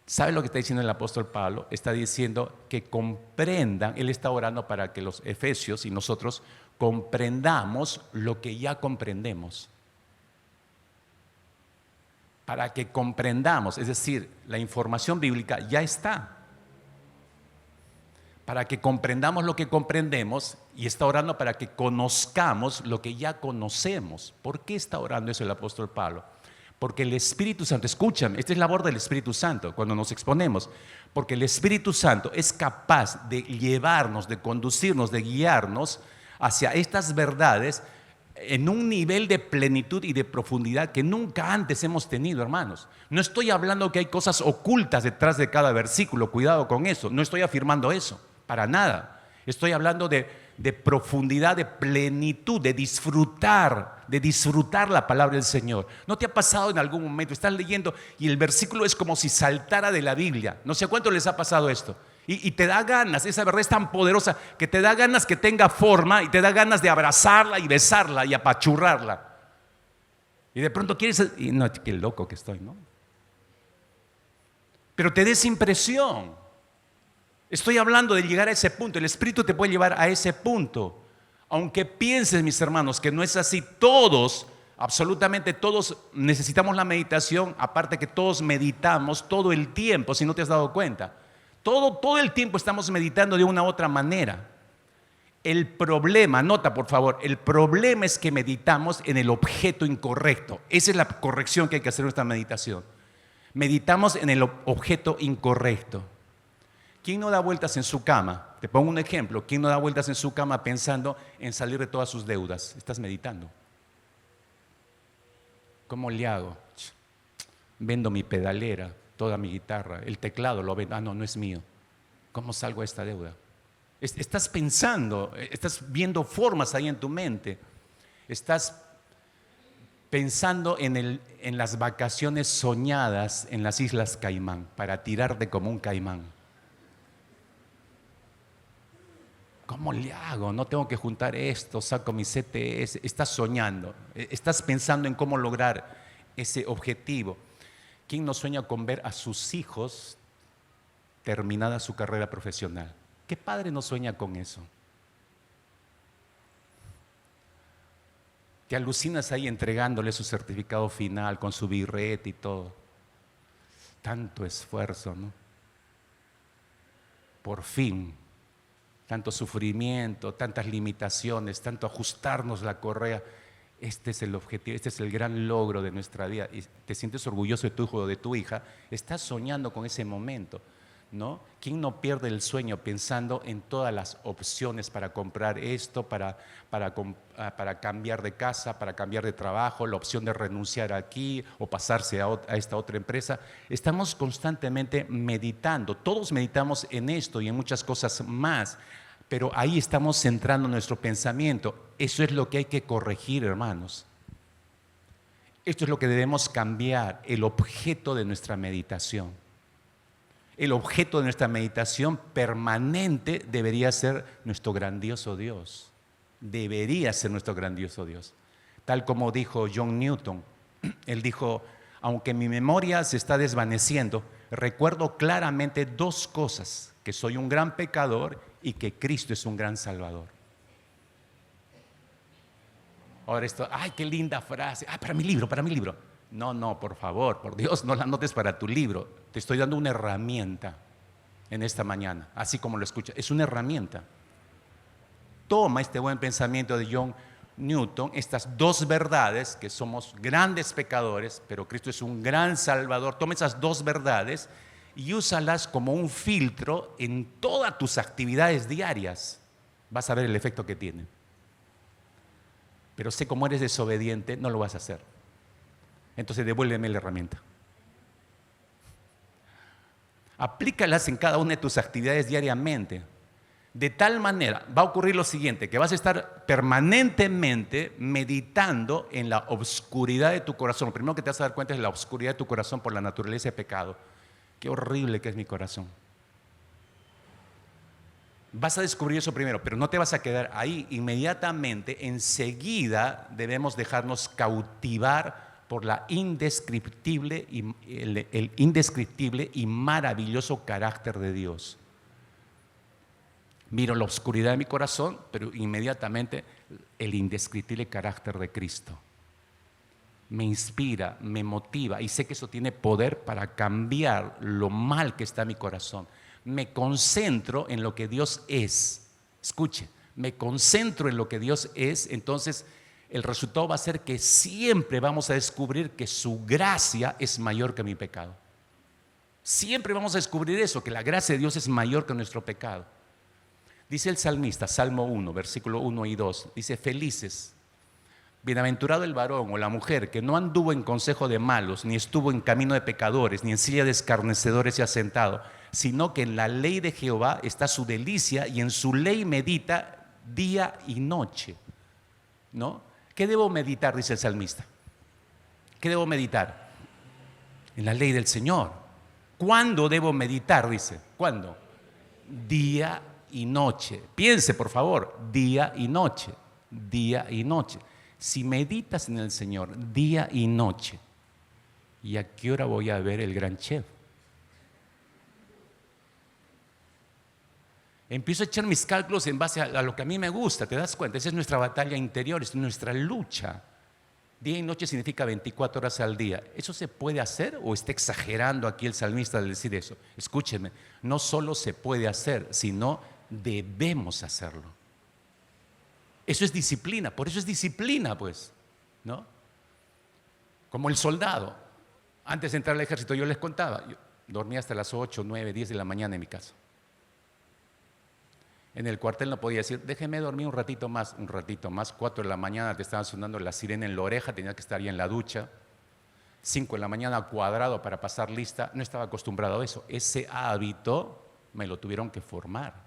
¿Sabe lo que está diciendo el apóstol Pablo? Está diciendo que comprendan, él está orando para que los efesios y nosotros comprendamos lo que ya comprendemos. Para que comprendamos, es decir, la información bíblica ya está. Para que comprendamos lo que comprendemos, y está orando para que conozcamos lo que ya conocemos. ¿Por qué está orando eso el apóstol Pablo? Porque el Espíritu Santo, escúchame, esta es labor del Espíritu Santo cuando nos exponemos, porque el Espíritu Santo es capaz de llevarnos, de conducirnos, de guiarnos hacia estas verdades en un nivel de plenitud y de profundidad que nunca antes hemos tenido, hermanos. No estoy hablando que hay cosas ocultas detrás de cada versículo, cuidado con eso, no estoy afirmando eso, para nada. Estoy hablando de profundidad, de plenitud, de disfrutar la palabra del Señor. ¿No te ha pasado en algún momento? Estás leyendo y el versículo es como si saltara de la Biblia. No sé cuánto les ha pasado esto. Y te da ganas, esa verdad es tan poderosa que te da ganas que tenga forma, y te da ganas de abrazarla y besarla y apachurrarla. Y de pronto quieres, y no, qué loco que estoy, ¿no? Pero te des impresión. Estoy hablando de llegar a ese punto. El Espíritu te puede llevar a ese punto. Aunque pienses, mis hermanos, que no es así, todos, absolutamente todos necesitamos la meditación, aparte que todos meditamos todo el tiempo, si no te has dado cuenta. Todo el tiempo estamos meditando de una u otra manera. El problema, nota por favor, el problema es que meditamos en el objeto incorrecto. Esa es la corrección que hay que hacer en nuestra meditación. Meditamos en el objeto incorrecto. ¿Quién no da vueltas en su cama? Te pongo un ejemplo. ¿Quién no da vueltas en su cama pensando en salir de todas sus deudas? Estás meditando. ¿Cómo le hago? Vendo mi pedalera, toda mi guitarra, el teclado lo vendo. No es mío. ¿Cómo salgo de esta deuda? Estás pensando, estás viendo formas ahí en tu mente. Estás pensando en las vacaciones soñadas en las Islas Caimán, para tirarte como un caimán. ¿Cómo le hago? No tengo que juntar esto, saco mi CTS. Estás soñando, estás pensando en cómo lograr ese objetivo. ¿Quién no sueña con ver a sus hijos terminada su carrera profesional? ¿Qué padre no sueña con eso? Te alucinas ahí entregándole su certificado final con su birrete y todo. Tanto esfuerzo, ¿no? Por fin. Tanto sufrimiento, tantas limitaciones, tanto ajustarnos la correa. Este es el objetivo, este es el gran logro de nuestra vida. Y te sientes orgulloso de tu hijo o de tu hija. Estás soñando con ese momento. ¿no? ¿Quién no pierde el sueño pensando en todas las opciones para comprar esto, para cambiar de casa, para cambiar de trabajo, la opción de renunciar aquí o pasarse a esta otra empresa? Estamos constantemente meditando, todos meditamos en esto y en muchas cosas más, pero ahí estamos centrando nuestro pensamiento. Eso es lo que hay que corregir, hermanos. Esto es lo que debemos cambiar, el objeto de nuestra meditación. El objeto de nuestra meditación permanente debería ser nuestro grandioso Dios. Debería ser nuestro grandioso Dios. Tal como dijo John Newton, él dijo: aunque mi memoria se está desvaneciendo, recuerdo claramente dos cosas: que soy un gran pecador y que Cristo es un gran Salvador. Ahora esto, ay, qué linda frase, para mi libro, para mi libro. No, por favor, por Dios, no la anotes para tu libro. Te estoy dando una herramienta en esta mañana, así como lo escuchas, es una herramienta. Toma este buen pensamiento de John Newton, estas dos verdades, que somos grandes pecadores, pero Cristo es un gran Salvador. Toma esas dos verdades y úsalas como un filtro en todas tus actividades diarias. Vas a ver el efecto que tienen. Pero sé cómo eres desobediente, no lo vas a hacer. Entonces devuélveme la herramienta. Aplícalas en cada una de tus actividades diariamente. De tal manera, va a ocurrir lo siguiente: que vas a estar permanentemente meditando en la obscuridad de tu corazón. Lo primero que te vas a dar cuenta es la obscuridad de tu corazón por la naturaleza de pecado. Qué horrible que es mi corazón. Vas a descubrir eso primero, pero no te vas a quedar ahí. Inmediatamente, enseguida debemos dejarnos cautivar por la indescriptible el indescriptible y maravilloso carácter de Dios. Miro la oscuridad de mi corazón, pero inmediatamente el indescriptible carácter de Cristo me inspira, me motiva, y sé que eso tiene poder para cambiar lo mal que está mi corazón. Me concentro en lo que Dios es. Escuche, me concentro en lo que Dios es, entonces el resultado va a ser que siempre vamos a descubrir que su gracia es mayor que mi pecado. Siempre vamos a descubrir eso, que la gracia de Dios es mayor que nuestro pecado. Dice el salmista, Salmo 1, versículo 1 y 2, dice: felices, bienaventurado el varón o la mujer que no anduvo en consejo de malos, ni estuvo en camino de pecadores, ni en silla de escarnecedores se ha sentado, sino que en la ley de Jehová está su delicia y en su ley medita día y noche. ¿No? ¿Qué debo meditar?, dice el salmista. ¿Qué debo meditar? En la ley del Señor. ¿Cuándo debo meditar?, dice. ¿Cuándo? Día y noche. Piense, por favor, día y noche. Día y noche. Si meditas en el Señor día y noche, ¿y a qué hora voy a ver el gran chef? Empiezo a echar mis cálculos en base a lo que a mí me gusta, ¿te das cuenta? Esa es nuestra batalla interior, es nuestra lucha. Día y noche significa 24 horas al día. ¿Eso se puede hacer o está exagerando aquí el salmista al decir eso? Escúchenme, no solo se puede hacer, sino debemos hacerlo. Eso es disciplina, por eso es disciplina, pues, ¿no? Como el soldado. Antes de entrar al ejército, yo les contaba, yo dormía hasta las 8, 9, 10 de la mañana en mi casa. En el cuartel no podía decir: déjeme dormir un ratito más, 4 de la mañana te estaba sonando la sirena en la oreja, tenía que estar ya en la ducha, 5 de la mañana cuadrado para pasar lista, no estaba acostumbrado a eso. Ese hábito me lo tuvieron que formar.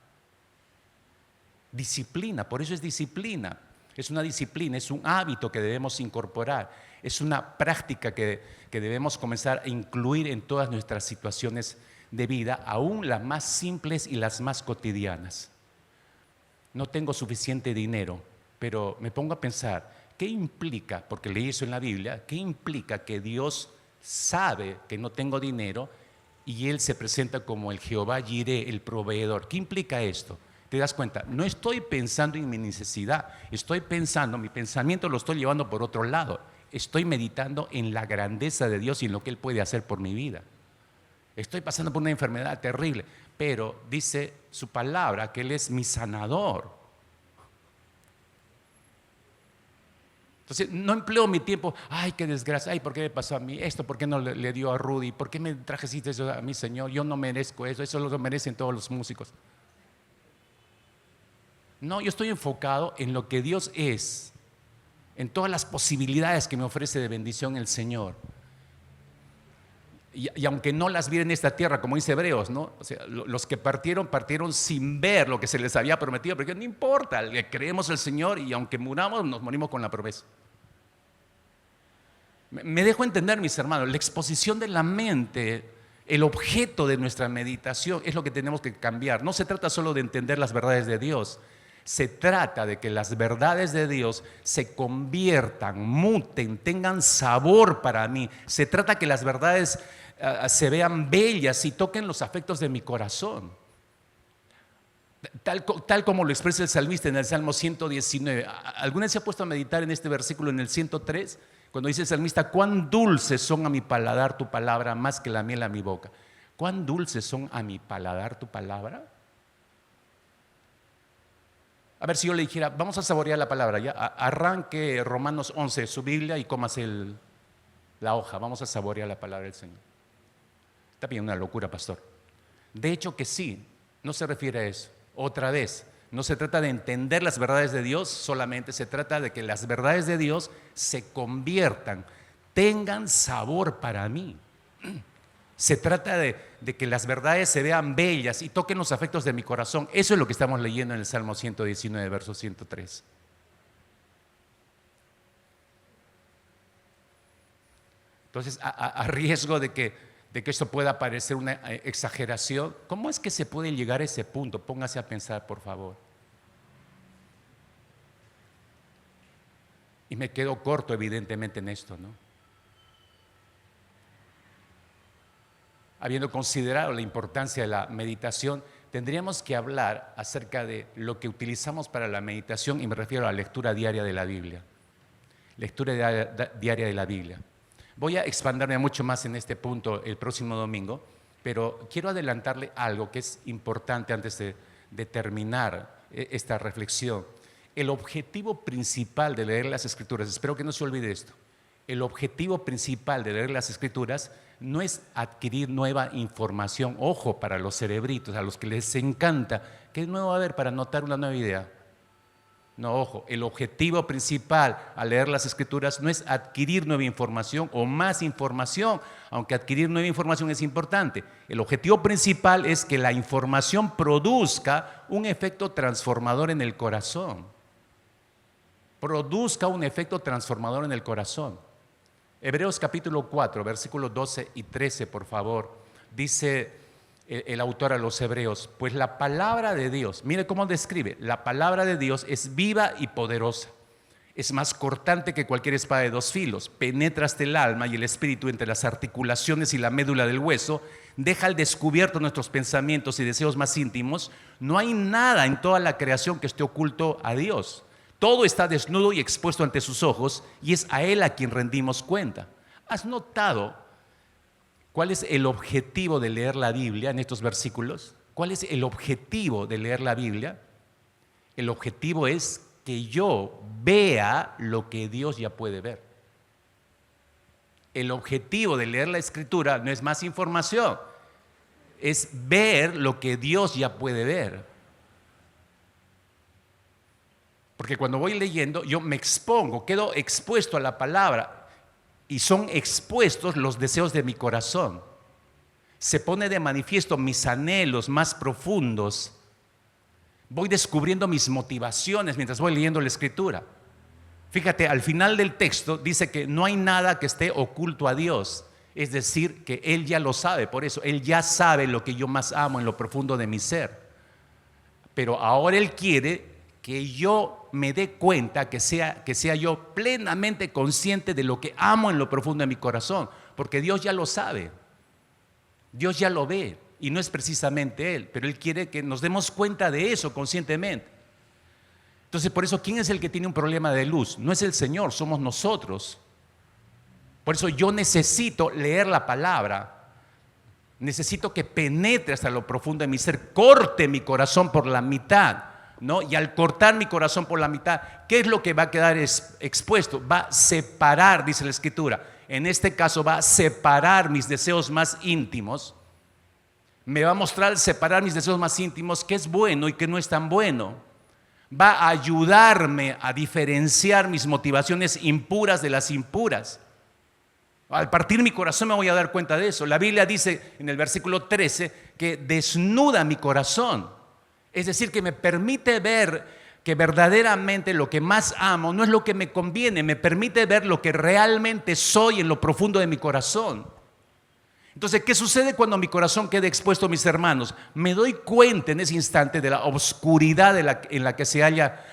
Disciplina, por eso es disciplina. Es una disciplina, es un hábito que debemos incorporar, es una práctica que debemos comenzar a incluir en todas nuestras situaciones de vida, aún las más simples y las más cotidianas. No tengo suficiente dinero, pero me pongo a pensar, ¿qué implica? Porque leí eso en la Biblia, ¿qué implica que Dios sabe que no tengo dinero y Él se presenta como el Jehová Jireh, el proveedor? ¿Qué implica esto? ¿Te das cuenta? No estoy pensando en mi necesidad, mi pensamiento lo estoy llevando por otro lado. Estoy meditando en la grandeza de Dios y en lo que Él puede hacer por mi vida. Estoy pasando por una enfermedad terrible, pero dice su palabra que Él es mi sanador. Entonces, no empleo mi tiempo, ay, qué desgracia, ay, ¿por qué me pasó a mí esto? ¿Por qué no le dio a Rudy? ¿Por qué me trajeciste eso a mí, Señor? Yo no merezco eso lo merecen todos los músicos. No, yo estoy enfocado en lo que Dios es, en todas las posibilidades que me ofrece de bendición el Señor. Y aunque no las vi en esta tierra, como dice Hebreos, ¿no? O sea, los que partieron sin ver lo que se les había prometido, porque no importa, le creemos al Señor y aunque muramos, nos morimos con la promesa. Me dejo entender, mis hermanos, la exposición de la mente, el objeto de nuestra meditación es lo que tenemos que cambiar. No se trata solo de entender las verdades de Dios, se trata de que las verdades de Dios se conviertan, muten, tengan sabor para mí. Se trata que las verdades se vean bellas y toquen los afectos de mi corazón. Tal como lo expresa el salmista en el Salmo 119. ¿Alguna vez se ha puesto a meditar en este versículo en el 103? Cuando dice el salmista, cuán dulces son a mi paladar tu palabra más que la miel a mi boca. ¿Cuán dulces son a mi paladar tu palabra? A ver, si yo le dijera, vamos a saborear la palabra, ya arranque Romanos 11, su Biblia, y cómase la hoja. Vamos a saborear la palabra del Señor. Está bien, una locura, pastor. De hecho que sí, no se refiere a eso. Otra vez, no se trata de entender las verdades de Dios, solamente se trata de que las verdades de Dios se conviertan, tengan sabor para mí. Se trata de que las verdades se vean bellas y toquen los afectos de mi corazón. Eso es lo que estamos leyendo en el Salmo 119, verso 103. Entonces, a riesgo de que esto pueda parecer una exageración, ¿cómo es que se puede llegar a ese punto? Póngase a pensar, por favor. Y me quedo corto, evidentemente, en esto, ¿no? Habiendo considerado la importancia de la meditación, tendríamos que hablar acerca de lo que utilizamos para la meditación, y me refiero a la lectura diaria de la Biblia. Lectura diaria de la Biblia. Voy a expandirme mucho más en este punto el próximo domingo, pero quiero adelantarle algo que es importante antes de terminar esta reflexión. El objetivo principal de leer las Escrituras, espero que no se olvide esto, el objetivo principal de leer las Escrituras no es adquirir nueva información. Ojo, para los cerebritos, a los que les encanta, ¿qué nuevo va a haber para anotar una nueva idea? No, ojo, el objetivo principal al leer las Escrituras no es adquirir nueva información o más información, aunque adquirir nueva información es importante. El objetivo principal es que la información produzca un efecto transformador en el corazón. Produzca un efecto transformador en el corazón. Hebreos capítulo 4, versículos 12 y 13, por favor, dice el autor a los hebreos, pues la palabra de Dios, mire cómo describe, la palabra de Dios es viva y poderosa, es más cortante que cualquier espada de dos filos, penetra hasta el alma y el espíritu, entre las articulaciones y la médula del hueso, deja al descubierto nuestros pensamientos y deseos más íntimos. No hay nada en toda la creación que esté oculto a Dios. Todo está desnudo y expuesto ante sus ojos, y es a Él a quien rendimos cuenta. ¿Has notado cuál es el objetivo de leer la Biblia en estos versículos? ¿Cuál es el objetivo de leer la Biblia? El objetivo es que yo vea lo que Dios ya puede ver. El objetivo de leer la Escritura no es más información, es ver lo que Dios ya puede ver. Porque cuando voy leyendo, yo me expongo, quedo expuesto a la palabra y son expuestos los deseos de mi corazón. Se pone de manifiesto mis anhelos más profundos. Voy descubriendo mis motivaciones mientras voy leyendo la Escritura. Fíjate, al final del texto dice que no hay nada que esté oculto a Dios. Es decir, que Él ya lo sabe, por eso Él ya sabe lo que yo más amo en lo profundo de mi ser. Pero ahora Él quiere que yo me dé cuenta, que sea yo plenamente consciente de lo que amo en lo profundo de mi corazón, porque Dios ya lo sabe, Dios ya lo ve, y no es precisamente Él, pero Él quiere que nos demos cuenta de eso conscientemente. Entonces, por eso, ¿quién es el que tiene un problema de luz? No es el Señor, somos nosotros. Por eso yo necesito leer la palabra, necesito que penetre hasta lo profundo de mi ser, corte mi corazón por la mitad, ¿no? Y al cortar mi corazón por la mitad, ¿qué es lo que va a quedar expuesto? Va a separar, dice la Escritura. En este caso va a separar mis deseos más íntimos. Me va a mostrar separar mis deseos más íntimos, qué es bueno y qué no es tan bueno. Va a ayudarme a diferenciar mis motivaciones impuras de las impuras. Al partir mi corazón me voy a dar cuenta de eso. La Biblia dice en el versículo 13 que desnuda mi corazón. Es decir, que me permite ver que verdaderamente lo que más amo no es lo que me conviene, me permite ver lo que realmente soy en lo profundo de mi corazón. Entonces, ¿qué sucede cuando mi corazón queda expuesto, mis hermanos? Me doy cuenta en ese instante de la oscuridad en la que se halla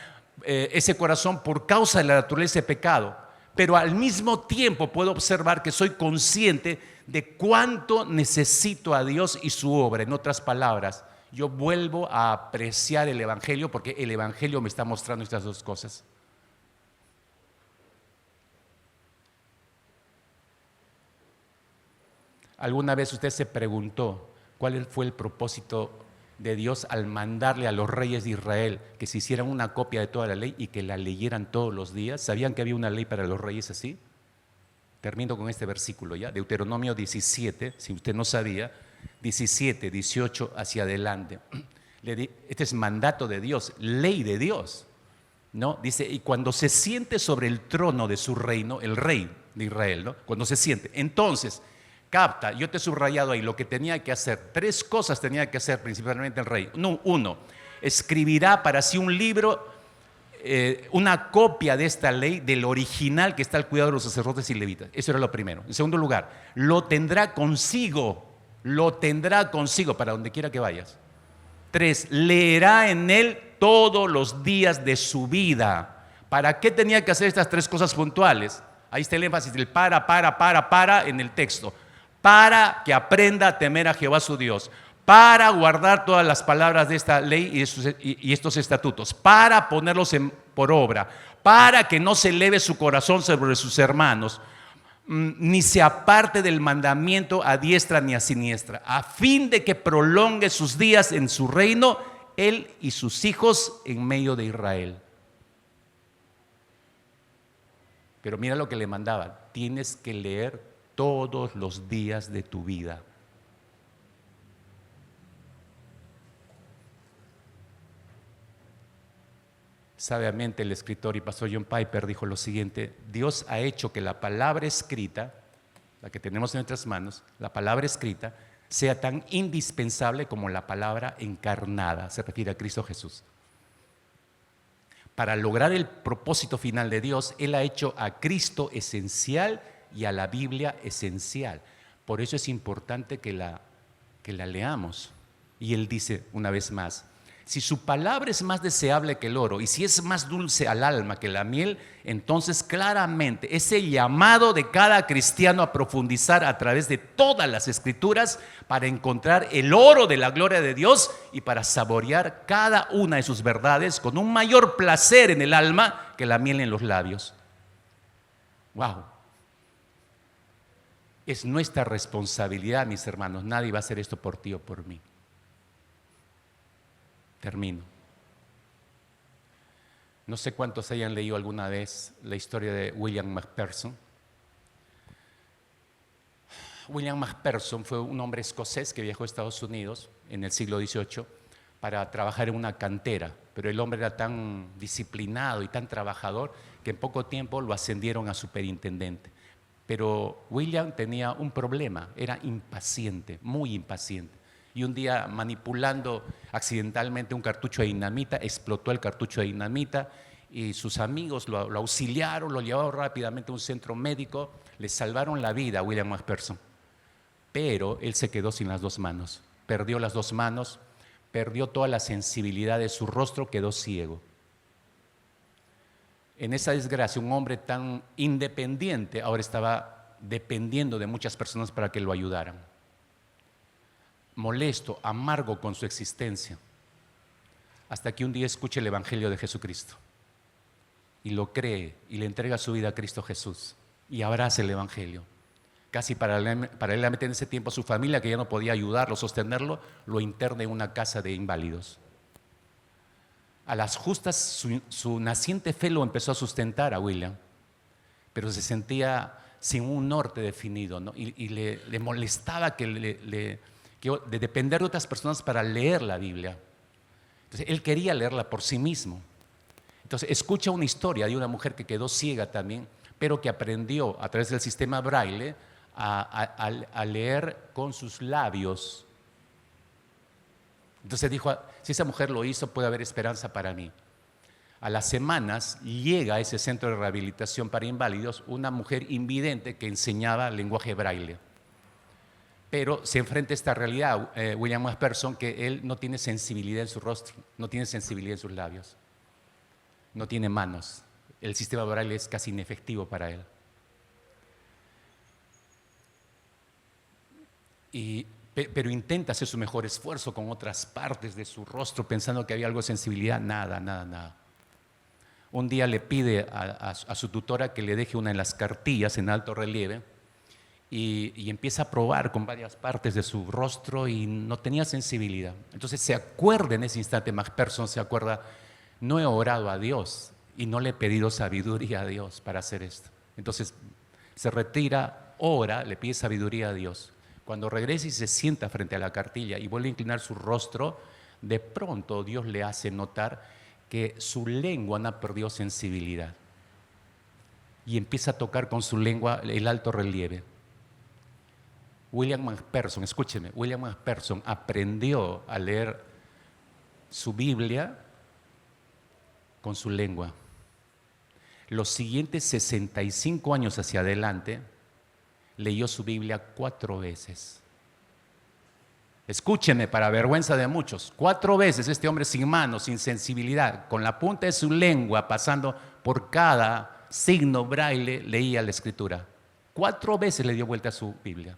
ese corazón por causa de la naturaleza de pecado. Pero al mismo tiempo puedo observar que soy consciente de cuánto necesito a Dios y su obra. En otras palabras, yo vuelvo a apreciar el Evangelio porque el Evangelio me está mostrando estas dos cosas. ¿Alguna vez usted se preguntó cuál fue el propósito de Dios al mandarle a los reyes de Israel que se hicieran una copia de toda la ley y que la leyeran todos los días? ¿Sabían que había una ley para los reyes así? Termino con este versículo ya, Deuteronomio 17, si usted no sabía, 17, 18 hacia adelante. Este es mandato de Dios, ley de Dios, ¿no? Dice, y cuando se siente sobre el trono de su reino, el rey de Israel, ¿no? Cuando se siente, entonces, capta, yo te he subrayado ahí lo que tenía que hacer. 3 cosas tenía que hacer principalmente el rey. Uno, escribirá para sí un libro, una copia de esta ley, del original que está al cuidado de los sacerdotes y levitas. Eso era lo primero. En segundo lugar, lo tendrá consigo para donde quiera que vayas. 3, leerá en él todos los días de su vida. ¿Para qué tenía que hacer estas 3 cosas puntuales? Ahí está el énfasis del para en el texto. Para que aprenda a temer a Jehová su Dios, para guardar todas las palabras de esta ley y estos estatutos, para ponerlos por obra, para que no se eleve su corazón sobre sus hermanos, ni se aparte del mandamiento a diestra ni a siniestra, a fin de que prolongue sus días en su reino, él y sus hijos en medio de Israel. Pero mira lo que le mandaba, tienes que leer todos los días de tu vida. Sabiamente el escritor y pastor John Piper dijo lo siguiente: Dios ha hecho que la palabra escrita, la que tenemos en nuestras manos, la palabra escrita, sea tan indispensable como la palabra encarnada, se refiere a Cristo Jesús. Para lograr el propósito final de Dios, Él ha hecho a Cristo esencial y a la Biblia esencial. Por eso es importante que la leamos. Y Él dice una vez más, si su palabra es más deseable que el oro y si es más dulce al alma que la miel, entonces claramente es el llamado de cada cristiano a profundizar a través de todas las escrituras para encontrar el oro de la gloria de Dios y para saborear cada una de sus verdades con un mayor placer en el alma que la miel en los labios. ¡Wow! Es nuestra responsabilidad, mis hermanos. Nadie va a hacer esto por ti o por mí. Termino. No sé cuántos hayan leído alguna vez la historia de William McPherson. William McPherson fue un hombre escocés que viajó a Estados Unidos en el siglo XVIII para trabajar en una cantera, pero el hombre era tan disciplinado y tan trabajador que en poco tiempo lo ascendieron a superintendente. Pero William tenía un problema, era impaciente, muy impaciente. Y un día, manipulando accidentalmente un cartucho de dinamita, explotó el cartucho de dinamita y sus amigos lo auxiliaron, lo llevaron rápidamente a un centro médico, le salvaron la vida a William McPherson. Pero él se quedó sin las 2 manos, perdió las 2 manos, perdió toda la sensibilidad de su rostro, quedó ciego. En esa desgracia, un hombre tan independiente ahora estaba dependiendo de muchas personas para que lo ayudaran. Molesto, amargo con su existencia, hasta que un día escuche el Evangelio de Jesucristo y lo cree y le entrega su vida a Cristo Jesús y abraza el Evangelio. Casi paralelamente en ese tiempo su familia, que ya no podía ayudarlo, sostenerlo, lo interna en una casa de inválidos. A las justas su naciente fe lo empezó a sustentar a William, pero se sentía sin un norte definido, ¿no? Y le molestaba que de depender de otras personas para leer la Biblia. Entonces, él quería leerla por sí mismo. Entonces, escucha una historia de una mujer que quedó ciega también, pero que aprendió a través del sistema Braille a leer con sus labios. Entonces dijo, si esa mujer lo hizo, puede haber esperanza para mí. A las semanas llega a ese centro de rehabilitación para inválidos una mujer invidente que enseñaba lenguaje Braille. Pero se enfrenta a esta realidad, William McPherson, que él no tiene sensibilidad en su rostro, no tiene sensibilidad en sus labios, no tiene manos. El sistema Braille es casi inefectivo para él. Pero intenta hacer su mejor esfuerzo con otras partes de su rostro, pensando que había algo de sensibilidad. Nada. Un día le pide a su tutora que le deje una de las cartillas en alto relieve y empieza a probar con varias partes de su rostro y no tenía sensibilidad. Entonces se acuerda en ese instante, McPherson se acuerda, no he orado a Dios y no le he pedido sabiduría a Dios para hacer esto. Entonces se retira, ora, le pide sabiduría a Dios. Cuando regresa y se sienta frente a la cartilla y vuelve a inclinar su rostro, de pronto Dios le hace notar que su lengua no ha perdido sensibilidad. Y empieza a tocar con su lengua el alto relieve. William McPherson, escúcheme, William McPherson aprendió a leer su Biblia con su lengua. Los siguientes 65 años hacia adelante, leyó su Biblia 4 veces. Escúcheme, para vergüenza de muchos, 4 veces este hombre sin manos, sin sensibilidad, con la punta de su lengua pasando por cada signo Braille, leía la Escritura. 4 veces le dio vuelta a su Biblia.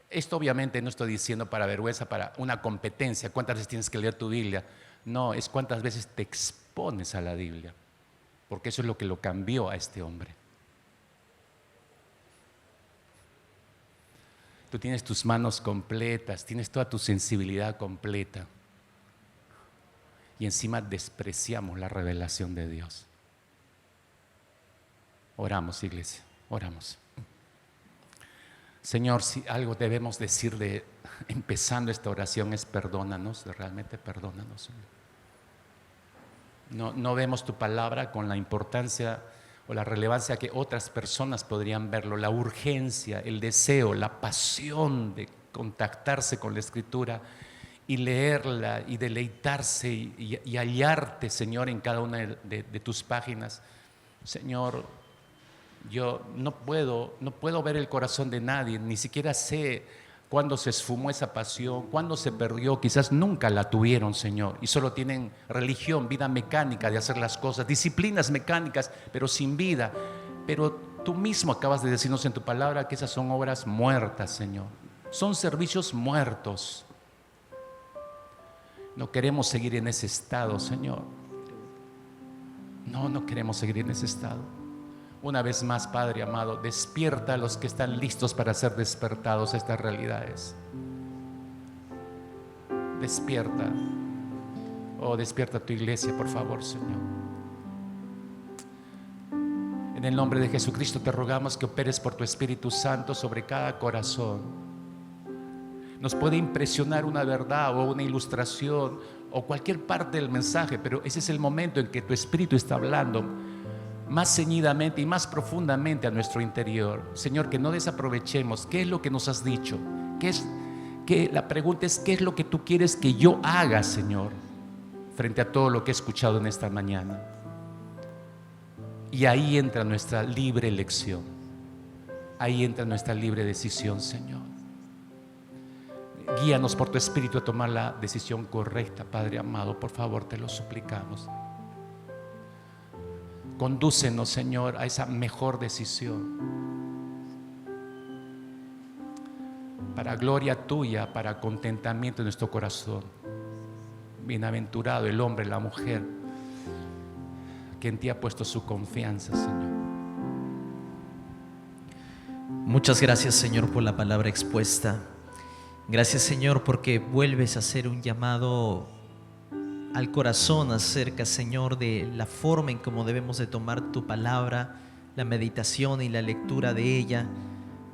Esto obviamente no estoy diciendo para vergüenza, para una competencia, cuántas veces tienes que leer tu Biblia. No, es cuántas veces te expones a la Biblia, porque eso es lo que lo cambió a este hombre. Tú tienes tus manos completas, tienes toda tu sensibilidad completa. Y encima despreciamos la revelación de Dios. Oramos, iglesia, oramos. Señor, si algo debemos decirle empezando esta oración es perdónanos, realmente perdónanos. No vemos tu palabra con la importancia o la relevancia que otras personas podrían verlo, la urgencia, el deseo, la pasión de contactarse con la Escritura y leerla y deleitarse y hallarte, Señor, en cada una de tus páginas. Señor, yo no puedo ver el corazón de nadie, ni siquiera sé cuándo se esfumó esa pasión, cuándo se perdió, quizás nunca la tuvieron, Señor, y solo tienen religión, vida mecánica de hacer las cosas, disciplinas mecánicas, pero sin vida. Pero tú mismo acabas de decirnos en tu palabra que esas son obras muertas, Señor, son servicios muertos. No queremos seguir en ese estado, Señor. No queremos seguir en ese estado. Una vez más, Padre amado, despierta a los que están listos para ser despertados a estas realidades. Despierta. Oh, despierta a tu iglesia, por favor, Señor. En el nombre de Jesucristo te rogamos que operes por tu Espíritu Santo sobre cada corazón. Nos puede impresionar una verdad o una ilustración o cualquier parte del mensaje, pero ese es el momento en que tu Espíritu está hablando más ceñidamente y más profundamente a nuestro interior. Señor, que no desaprovechemos qué es lo que nos has dicho, la pregunta es qué es lo que tú quieres que yo haga, Señor, frente a todo lo que he escuchado en esta mañana. Y ahí entra nuestra libre elección, ahí entra nuestra libre decisión, Señor. Guíanos por tu Espíritu a tomar la decisión correcta, Padre amado, por favor, te lo suplicamos. Condúcenos, Señor, a esa mejor decisión, para gloria tuya, para contentamiento de nuestro corazón. Bienaventurado el hombre, la mujer, que en ti ha puesto su confianza, Señor. Muchas gracias, Señor, por la palabra expuesta. Gracias, Señor, porque vuelves a hacer un llamado al corazón acerca, Señor, de la forma en cómo debemos de tomar tu palabra, la meditación y la lectura de ella,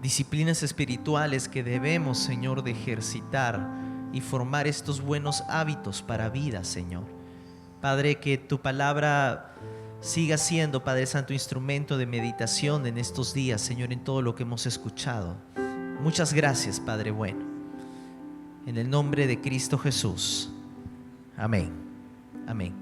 disciplinas espirituales que debemos, Señor, de ejercitar y formar estos buenos hábitos para vida, Señor. Padre, que tu palabra siga siendo, Padre Santo, instrumento de meditación en estos días, Señor, en todo lo que hemos escuchado. Muchas gracias, Padre bueno. En el nombre de Cristo Jesús. Amén. Amén.